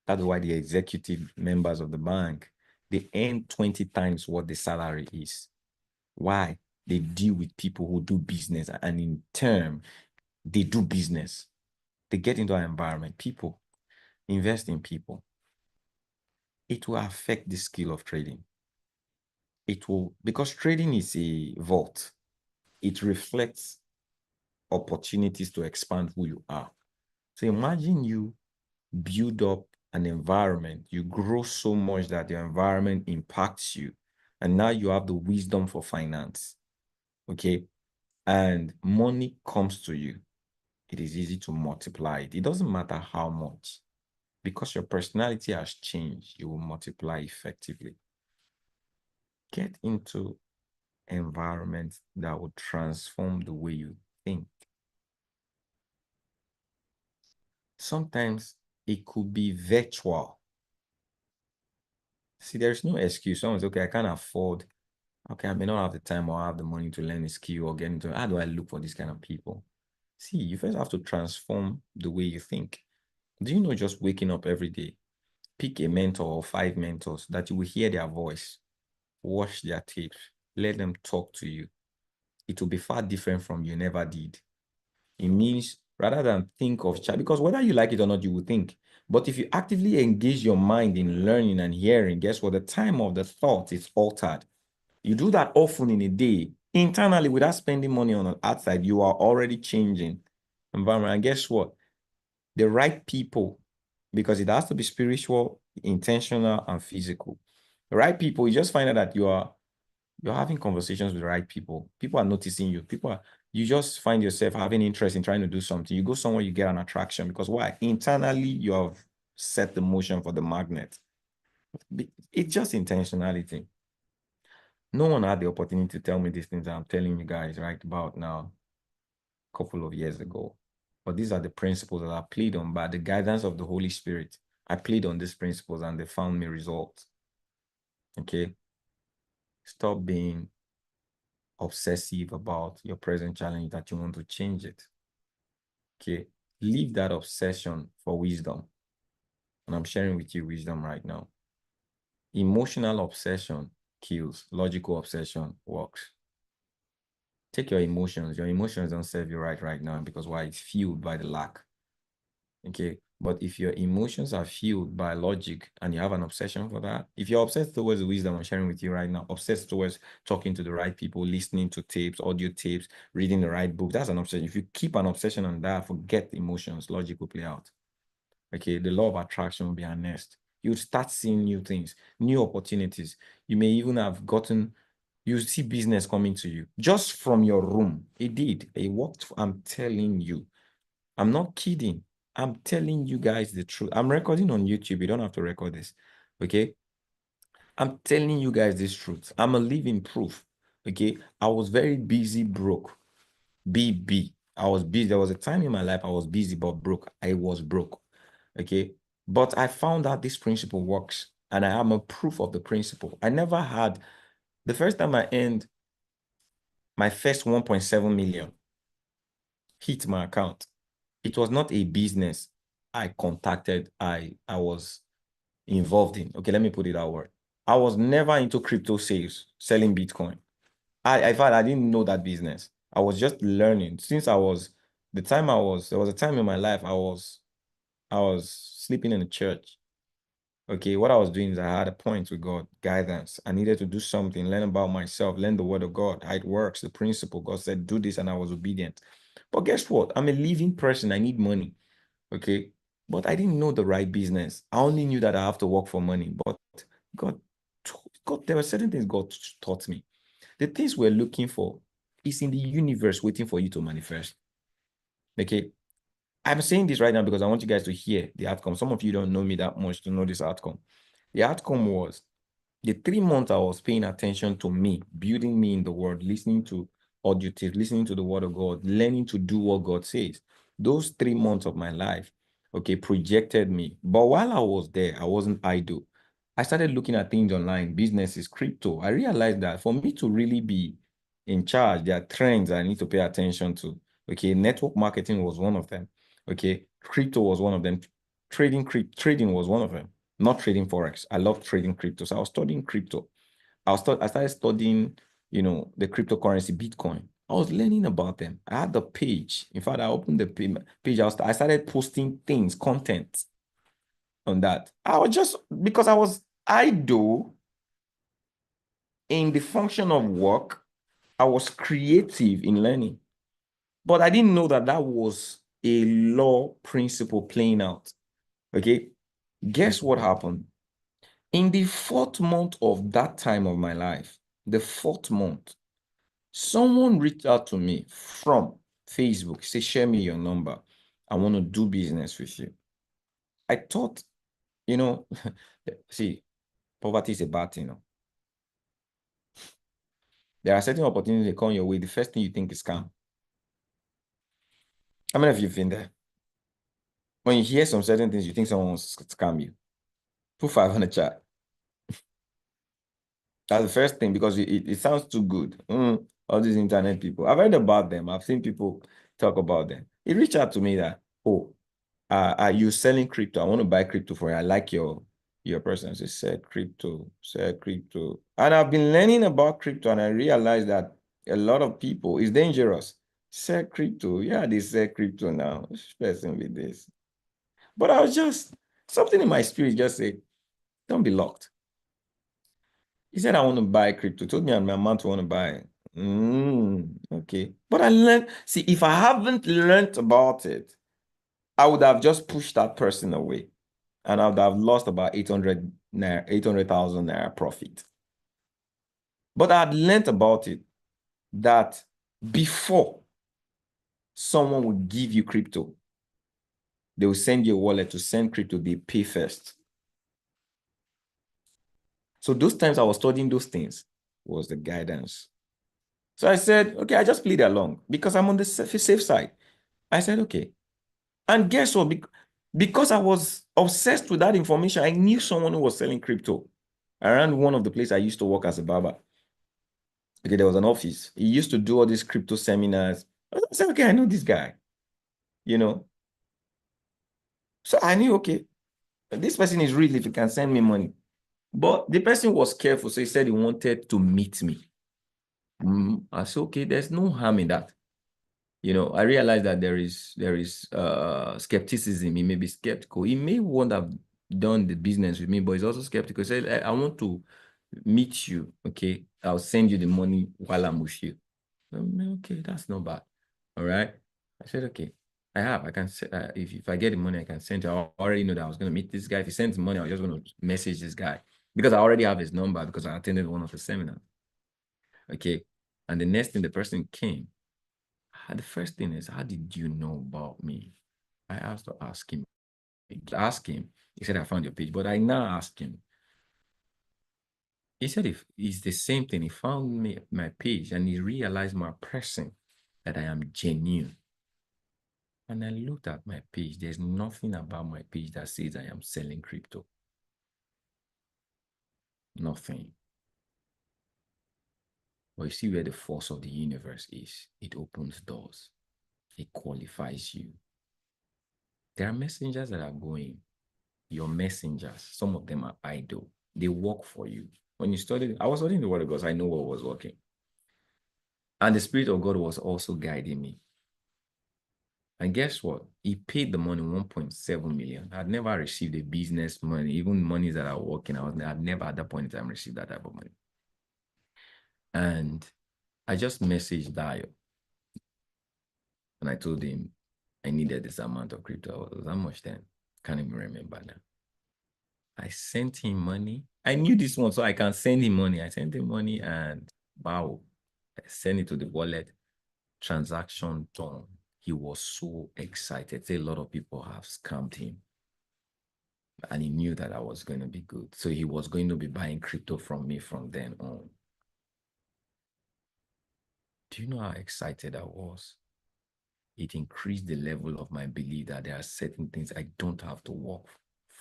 That's why the executive members of the bank, they earn 20 times what the salary is. Why? They deal with people who do business and in turn, they do business. They get into an environment. People invest in people. It will affect the skill of trading. It will, because trading is a vault. It reflects opportunities to expand who you are. So imagine you build up an environment, you grow so much that the environment impacts you. And now you have the wisdom for finance. Okay. And money comes to you. It is easy to multiply it. It doesn't matter how much. Because your personality has changed, you will multiply effectively. Get into environments that will transform the way you think. Sometimes it could be virtual. See, there's no excuse. Someone's okay, I can't afford. Okay, I may not have the time or have the money to learn a skill or get into. How do I look for this kind of people? See, you first have to transform the way you think. Do you know just waking up every day, pick a mentor or 5 mentors that you will hear their voice, watch their tapes, let them talk to you. It will be far different from you never did. It means rather than think of chat, because whether you like it or not, you will think. But if you actively engage your mind in learning and hearing, guess what? The time of the thought is altered. You do that often in a day, internally, without spending money on the outside, you are already changing environment. And guess what? The right people, because it has to be spiritual, intentional, and physical. The right people, you just find out that you're having conversations with the right people. People are noticing you. You just find yourself having interest in trying to do something. You go somewhere, you get an attraction because why? Internally, you have set the motion for the magnet. It's just intentionality. No one had the opportunity to tell me these things I'm telling you guys right about now, a couple of years ago. But these are the principles that I played on by the guidance of the Holy Spirit. I played on these principles and they found me results. Okay. Stop being obsessive about your present challenge that you want to change it. Okay. Leave that obsession for wisdom. And I'm sharing with you wisdom right now. Emotional obsession kills. Logical obsession works. Take your emotions. Your emotions don't serve you right now because why? It's fueled by the lack. Okay. But if your emotions are fueled by logic and you have an obsession for that, if you're obsessed towards the wisdom I'm sharing with you right now, obsessed towards talking to the right people, listening to tapes, audio tapes, reading the right book, that's an obsession. If you keep an obsession on that, forget emotions, logic will play out. Okay. The law of attraction will be harnessed. You start seeing new things, new opportunities. You may even have gotten, you see business coming to you just from your room. It did. It worked. I'm telling you. I'm not kidding. I'm telling you guys the truth. I'm recording on YouTube. You don't have to record this. Okay. I'm telling you guys this truth. I'm a living proof. Okay. I was very busy, broke. BB. I was busy. There was a time in my life I was busy but broke. I was broke. Okay. But I found out this principle works, and I am a proof of the principle. I never had the first time I earned my first 1.7 million hit my account. It was not a business I was involved in. Okay, let me put it that way. I was never into crypto sales, selling Bitcoin. In fact, I didn't know that business. I was just learning since there was a time in my life I was sleeping in the church. Okay, what I was doing is I had a point with God, guidance. I needed to do something, learn about myself, learn the word of God, how it works, the principle. God said, do this, and I was obedient. But guess what? I'm a living person. I need money. Okay. But I didn't know the right business. I only knew that I have to work for money. But God, there were certain things God taught me. The things we're looking for is in the universe waiting for you to manifest. Okay. I'm saying this right now because I want you guys to hear the outcome. Some of you don't know me that much to know this outcome. The outcome was the 3 months I was paying attention to me, building me in the word, listening to audio tapes, listening to the word of God, learning to do what God says. Those 3 months of my life, okay, projected me. But while I was there, I wasn't idle. I started looking at things online, businesses, crypto. I realized that for me to really be in charge, there are trends I need to pay attention to. Okay, network marketing was one of them. Okay, crypto was one of them. Trading was one of them. Not trading forex. I love trading crypto. So I was studying crypto. I started studying, the cryptocurrency, Bitcoin. I was learning about them. I had the page. In fact, I opened the page. I started posting things, content on that. I was just because I was idle in the function of work. I was creative in learning, but I didn't know that that was a law principle playing out. Okay. Guess what happened? In the 4th month of that time of my life, the 4th month, someone reached out to me from Facebook, say, share me your number. I want to do business with you. I thought, you know, see, poverty is a bad thing. There are certain opportunities that come your way. The first thing you think is scam. How many of you have been there? When you hear some certain things, you think someone wants to scam you. Put 500 chat. That's the first thing because it sounds too good. All these internet people. I've heard about them. I've seen people talk about them. He reached out to me that, oh, are you selling crypto? I want to buy crypto for you. I like your person. So said crypto, said crypto. And I've been learning about crypto, and I realized that a lot of people is dangerous. Sell crypto. Yeah, they sell crypto now. Which person with this? But I was just something in my spirit just said, don't be locked. He said, I want to buy crypto. Told me and my amount to want to buy. Okay. But I learned, see, if I haven't learned about it, I would have just pushed that person away. And I would have lost about 800,000 naira profit. But I had learned about it that before someone would give you crypto, they will send you a wallet to send crypto, they pay first. So those times I was studying those things was the guidance. So I said, okay, I just played along because I'm on the safe side. I said, okay. And guess what? Because I was obsessed with that information, I knew someone who was selling crypto around one of the places I used to work as a barber. Okay, there was an office. He used to do all these crypto seminars. I said, okay, I know this guy, you know. So I knew, okay, this person is real if he can send me money. But the person was careful, so he said he wanted to meet me. I said, okay, there's no harm in that. I realized that there is skepticism. He may be skeptical. He may want to have done the business with me, but he's also skeptical. He said, I want to meet you. Okay, I'll send you the money while I'm with you. Okay, that's not bad. All right. I said, okay. I can say, if I get the money, I can send you. I already know that I was going to meet this guy. If he sends money, I was just going to message this guy because I already have his number because I attended one of the seminars. Okay. And the next thing, the person came. The first thing is, how did you know about me? I asked to ask him. Ask him. He said, I found your page. But I now asked him, He said if it's the same thing, he found me my page and he realized my person that I am genuine. And I looked at my page. There's nothing about my page that says I am selling crypto. Nothing. But you see where the force of the universe is. It opens doors. It qualifies you. There are messengers that are going. Your messengers, some of them are idle. They work for you. When you study, I was studying the word of God, so I know what was working. And the Spirit of God was also guiding me. And guess what? He paid the money 1.7 million. I'd never received a business money, even monies that are working. I'd never at that point in time received that type of money. And I just messaged Dio and I told him I needed this amount of crypto. It was how much then? Can't even remember now. I sent him money. I knew this one, so I can send him money. I sent him money and wow, I sent it to the wallet. Transaction done. He was so excited. Say a lot of people have scammed him. And he knew that I was going to be good. So he was going to be buying crypto from me from then on. Do you know how excited I was? It increased the level of my belief that there are certain things I don't have to work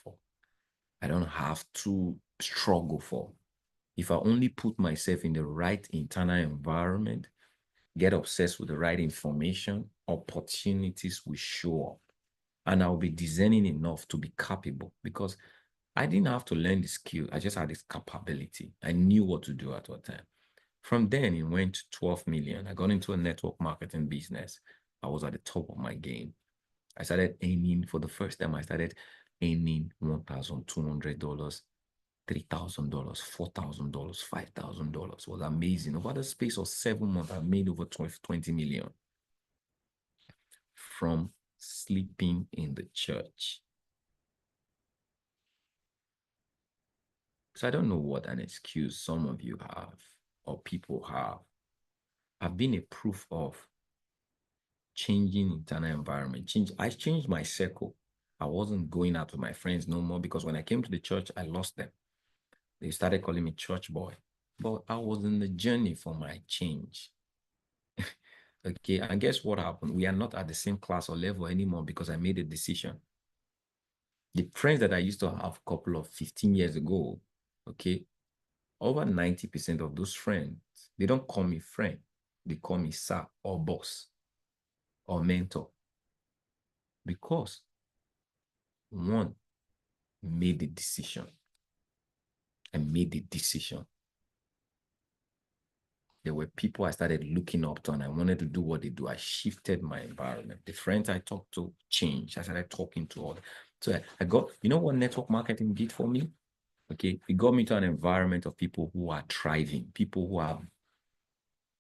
for. I don't have to struggle for. If I only put myself in the right internal environment, get obsessed with the right information, opportunities will show up. And I'll be discerning enough to be capable because I didn't have to learn the skill. I just had this capability. I knew what to do at what time. From then, it went to 12 million. I got into a network marketing business. I was at the top of my game. I started earning, for the first time, I started earning $1,200, $3,000, $4,000, $5,000. It was amazing. Over the space of 7 months, I made over 20 million from sleeping in the church. So I don't know what an excuse some of you have or people have. I've been a proof of changing internal environment. I changed my circle. I wasn't going out with my friends no more because when I came to the church, I lost them. They started calling me church boy. But I was in the journey for my change. Okay, and guess what happened? We are not at the same class or level anymore because I made a decision. The friends that I used to have a couple of 15 years ago, okay, over 90% of those friends, they don't call me friend. They call me sir or boss or mentor. Because one made the decision. I made the decision. There were people I started looking up to and I wanted to do what they do. I shifted my environment. The friends I talked to changed. I started talking to others. So I got, you know what network marketing did for me? Okay, it got me to an environment of people who are thriving, people who have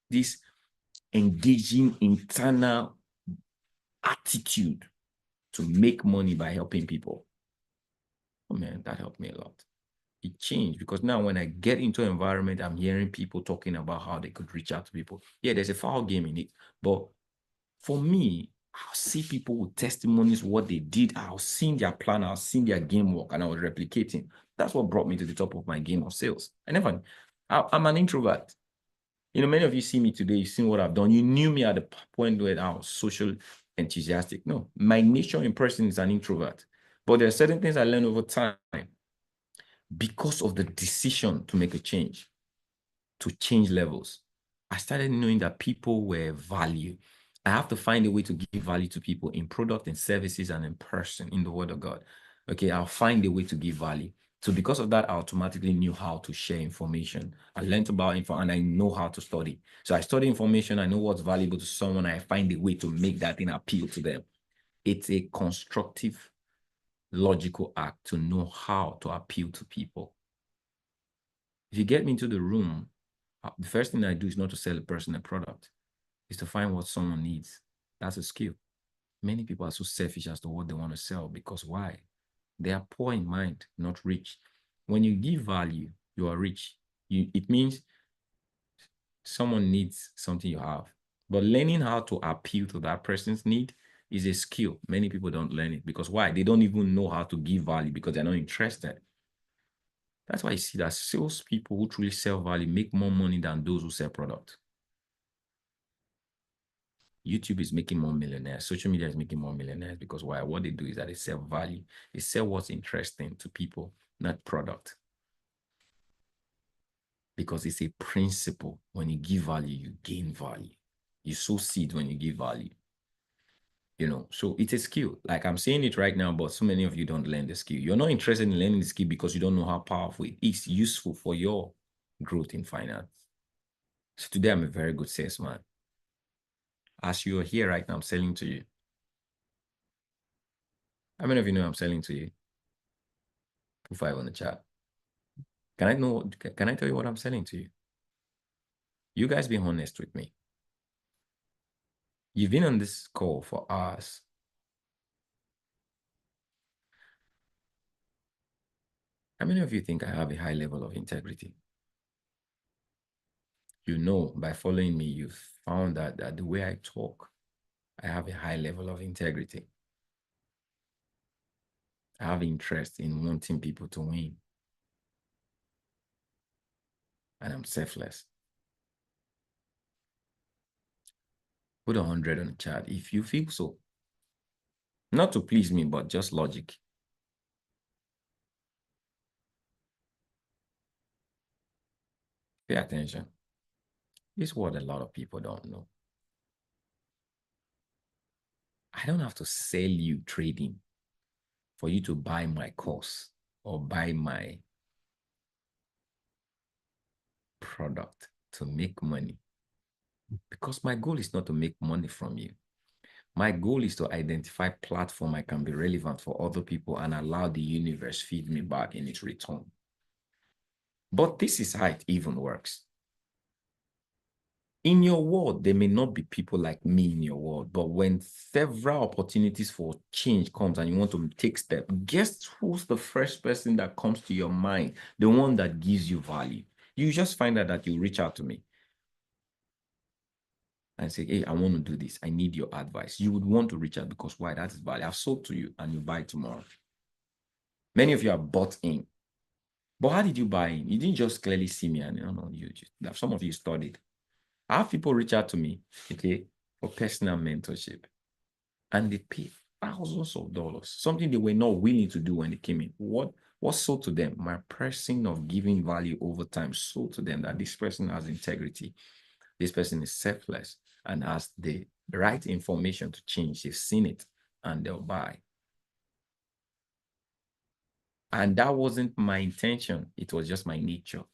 this engaging internal attitude to make money by helping people. Oh man, that helped me a lot. It changed because now when I get into an environment, I'm hearing people talking about how they could reach out to people. Yeah, there's a foul game in it. But for me, I'll see people with testimonies, what they did. I'll see their plan, I'll see their game work, and I was replicating. That's what brought me to the top of my game of sales. I'm an introvert. You know, many of you see me today, you've seen what I've done. You knew me at the point where I was social enthusiastic. No, my nature in person is an introvert. But there are certain things I learned over time because of the decision to make a change, to change levels. I started knowing that people were value. I have to find a way to give value to people in product and services and in person in the word of God. Okay, I'll find a way to give value. So because of that, I automatically knew how to share information. I learned about info and I know how to study. So I study information. I know what's valuable to someone. I find a way to make that thing appeal to them. It's a constructive, logical act to know how to appeal to people. If you get me into the room, the first thing I do is not to sell a person a product. It's to find what someone needs. That's a skill. Many people are so selfish as to what they want to sell because why? They are poor in mind, not rich. When you give value, you are rich. It means someone needs something you have. But learning how to appeal to that person's need is a skill. Many people don't learn it because why? They don't even know how to give value because they're not interested. That's why you see that salespeople who truly sell value make more money than those who sell product. YouTube is making more millionaires. Social media is making more millionaires because why? What they do is that they sell value. They sell what's interesting to people, not product. Because it's a principle. When you give value, you gain value. You sow seed when you give value. You know, so it's a skill. Like I'm saying it right now, but so many of you don't learn the skill. You're not interested in learning the skill because you don't know how powerful it is useful for your growth in finance. So today I'm a very good salesman. As you're here right now, I'm selling to you. How many of you know I'm selling to you? Put 5 on the chat. Can I tell you what I'm selling to you? You guys be honest with me. You've been on this call for hours. How many of you think I have a high level of integrity? You know, by following me, you've found that the way I talk, I have a high level of integrity. I have interest in wanting people to win. And I'm selfless. Put 100 on the chat if you feel so. Not to please me, but just logic. Pay attention. This is what a lot of people don't know. I don't have to sell you trading for you to buy my course or buy my product to make money. Because my goal is not to make money from you. My goal is to identify platform I can be relevant for other people and allow the universe feed me back in its return. But this is how it even works. In your world, there may not be people like me in your world, but when several opportunities for change comes and you want to take steps, guess who's the first person that comes to your mind? The one that gives you value. You just find out that you reach out to me and say, hey, I want to do this. I need your advice. You would want to reach out because why? That is value. I've sold to you and you buy tomorrow. Many of you are bought in. But how did you buy in? You didn't just clearly see me and some of you studied. I have people reach out to me, okay, for personal mentorship. And they pay thousands of dollars, something they were not willing to do when they came in. What sold to them? My person of giving value over time sold to them that this person has integrity. This person is selfless and has the right information to change. They've seen it and they'll buy. And that wasn't my intention. It was just my nature.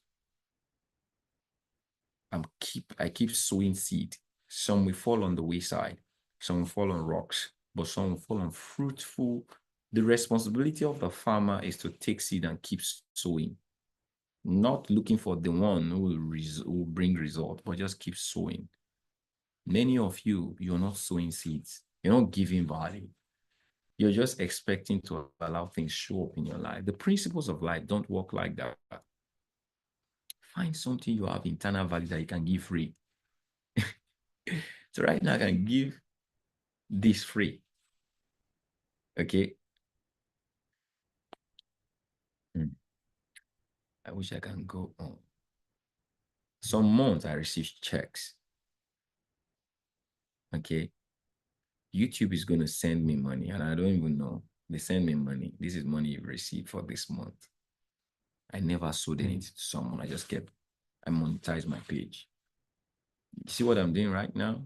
I keep sowing seed. Some will fall on the wayside, some will fall on rocks, but some will fall on fruitful. The responsibility of the farmer is to take seed and keep sowing, not looking for the one who will bring result, but just keep sowing. Many of you, you're not sowing seeds. You're not giving value. You're just expecting to allow things show up in your life. The principles of life don't work like that. Find something you have internal value that you can give free. So right now I can give this free. Okay. I wish I can go on. Some months I receive checks. Okay. YouTube is going to send me money and I don't even know. They send me money. This is money you've received for this month. I never sold anything to someone. I monetized my page. You see what I'm doing right now?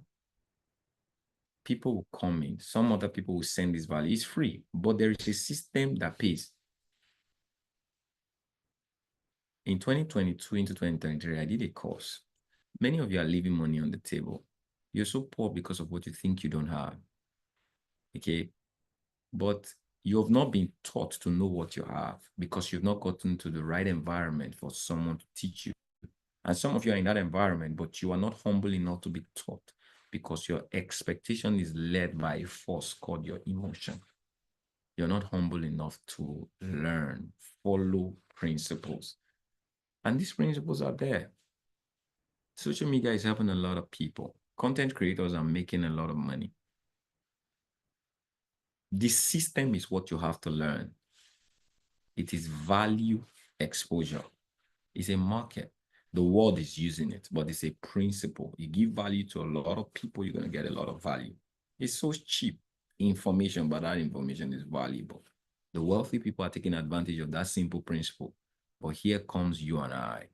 People will come in. Some other people will send this value. It's free, but there is a system that pays. In 2022 into 2023, I did a course. Many of you are leaving money on the table. You're so poor because of what you think you don't have. Okay. But you have not been taught to know what you have because you've not gotten to the right environment for someone to teach you. And some of you are in that environment, but you are not humble enough to be taught because your expectation is led by a force called your emotion. You're not humble enough to learn, follow principles. And these principles are there. Social media is helping a lot of people. Content creators are making a lot of money. The system is what you have to learn. It is value exposure. It's a market. The world is using it, but it's a principle. You give value to a lot of people, you're going to get a lot of value. It's so cheap information, but that information is valuable. The wealthy people are taking advantage of that simple principle. But here comes you and I.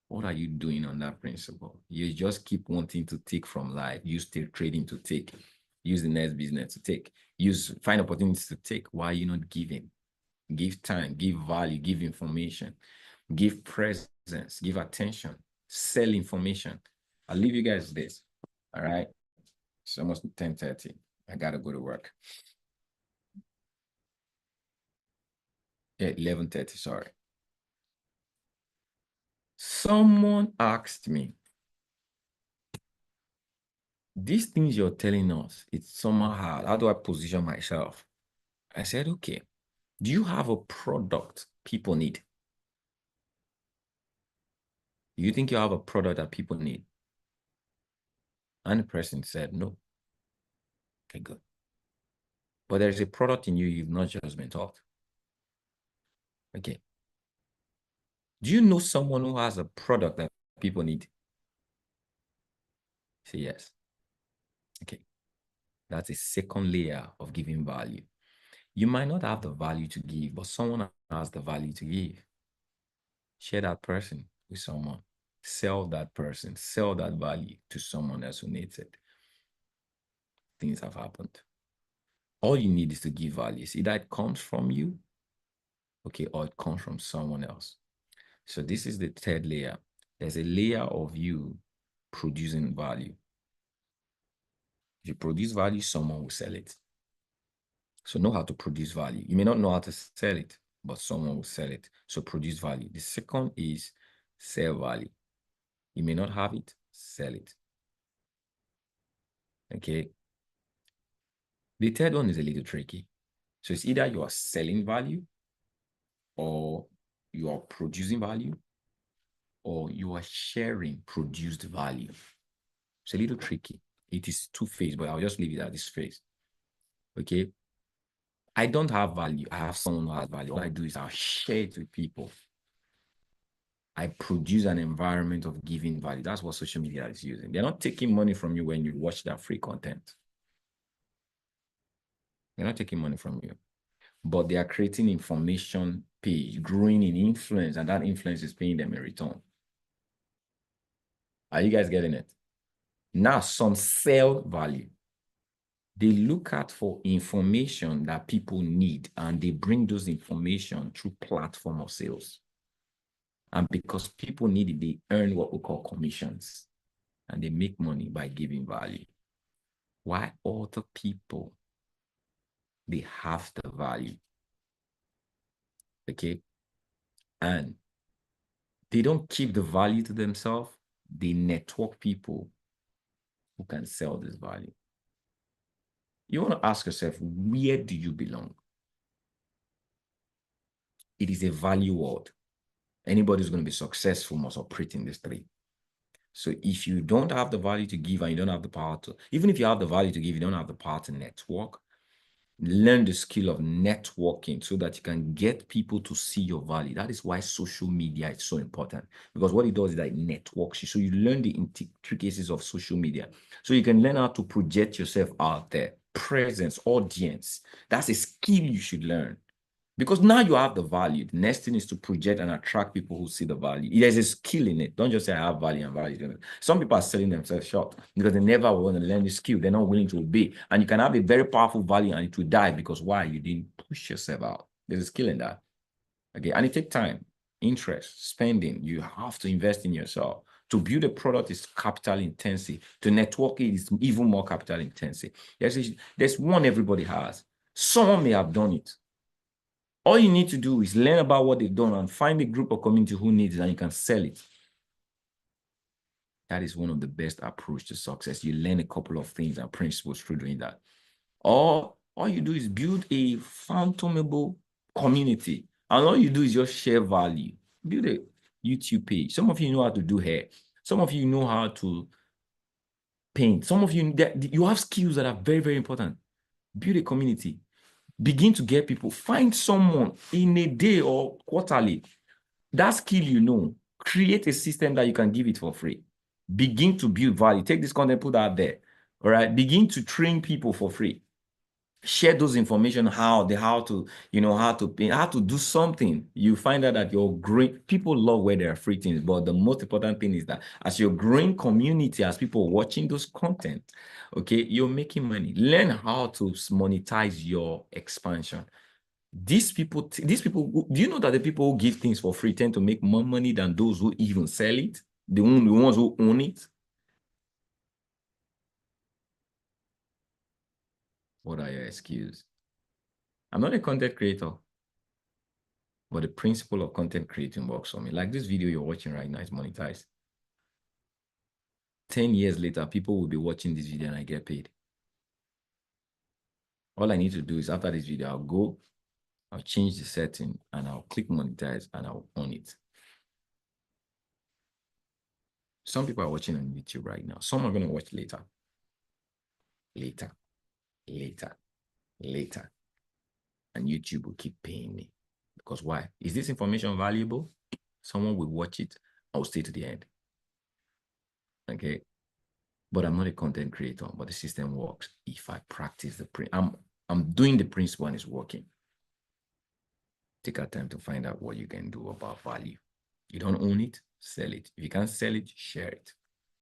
What are you doing on that principle? You just keep wanting to take from life. Use trading to take. Use the next business to take. Find opportunities to take. Why are you not giving? Give time, give value, give information, give presence, give attention, sell information. I'll leave you guys this. All right. It's almost 10:30. I gotta go to work. Yeah, 11:30, sorry. Someone asked me, these things you're telling us, it's somehow hard. How do I position myself? I said, okay, do you have a product people need? Do you think you have a product that people need? And the person said, no. Okay, good. But there's a product in you you've not just been taught. Okay. Do you know someone who has a product that people need? Say yes. Okay. That's a second layer of giving value. You might not have the value to give, but someone has the value to give. Share that person with someone. Sell that person. Sell that value to someone else who needs it. Things have happened. All you need is to give value. Either it comes from you, okay, or it comes from someone else. So this is the third layer. There's a layer of you producing value. If you produce value, someone will sell it. So know how to produce value. You may not know how to sell it, but someone will sell it. So produce value. The second is sell value. You may not have it, sell it. Okay. The third one is a little tricky. So it's either you are selling value, or you are producing value, or you are sharing produced value. It's a little tricky. It is two-phase, but I'll just leave it at this phase. Okay. I don't have value. I have someone who has value. All I do is I'll share it with people. I produce an environment of giving value. That's what social media is using. They're not taking money from you when you watch that free content. They're not taking money from you, but they are creating information page, growing in influence, and that influence is paying them a return. Are you guys getting it? Now, some sell value. They look out for information that people need, and they bring those information through platform of sales. And because people need it, they earn what we call commissions, and they make money by giving value. Why other people, they have the value, okay? And they don't keep the value to themselves. They network people who can sell this value. You want to ask yourself, where do you belong? It is a value world. Anybody who's going to be successful must operate in these three. So if you don't have the value to give and you don't have the power to, even if you have the value to give, you don't have the power to network, learn the skill of networking so that you can get people to see your value. That is why social media is so important, because what it does is that it networks you. So you learn the intricacies of social media. So you can learn how to project yourself out there. Presence, audience. That's a skill you should learn. Because now you have the value. The next thing is to project and attract people who see the value. There's a skill in it. Don't just say I have value and value. Some people are selling themselves short because they never want to learn the skill. They're not willing to obey. And you can have a very powerful value and it will die because why? You didn't push yourself out. There's a skill in that. Okay. And it takes time, interest, spending. You have to invest in yourself. To build a product is capital intensive. To network it is even more capital intensive. There's one everybody has. Someone may have done it. All you need to do is learn about what they've done and find a group or community who needs it, and you can sell it. That is one of the best approach to success. You learn a couple of things and principles through doing that. Or all you do is build a phantomable community. And all you do is just share value. Build a YouTube page. Some of you know how to do hair. Some of you know how to paint. Some of you, you have skills that are very, very important. Build a community. Begin to get people. Find someone in a day or quarterly that skill, create a system that you can give it for free. Begin to build value. Take this content, put out there. All right. Begin to train people for free. Share those information, how to, how to pay, how to do something. You find out that you're growing. People love where there are free things, but the most important thing is that as you're growing community, as people watching those content, okay, you're making money. Learn how to monetize your expansion. These people, do you know that the people who give things for free tend to make more money than those who even sell it? The ones who own it? What are your excuses? I'm not a content creator, but the principle of content creating works for me. Like this video you're watching right now is monetized. 10 years later, people will be watching this video and I get paid. All I need to do is after this video, I'll change the setting and I'll click monetize and I'll own it. Some people are watching on YouTube right now. Some are going to watch later. Later, later, later. And YouTube will keep paying me. Because why? Is this information valuable? Someone will watch it. I'll stay to the end. Okay. But I'm not a content creator, but the system works if I practice the I'm doing the principle and it's working. Take our time to find out what you can do about value. You don't own it, sell it. If you can't sell it, share it.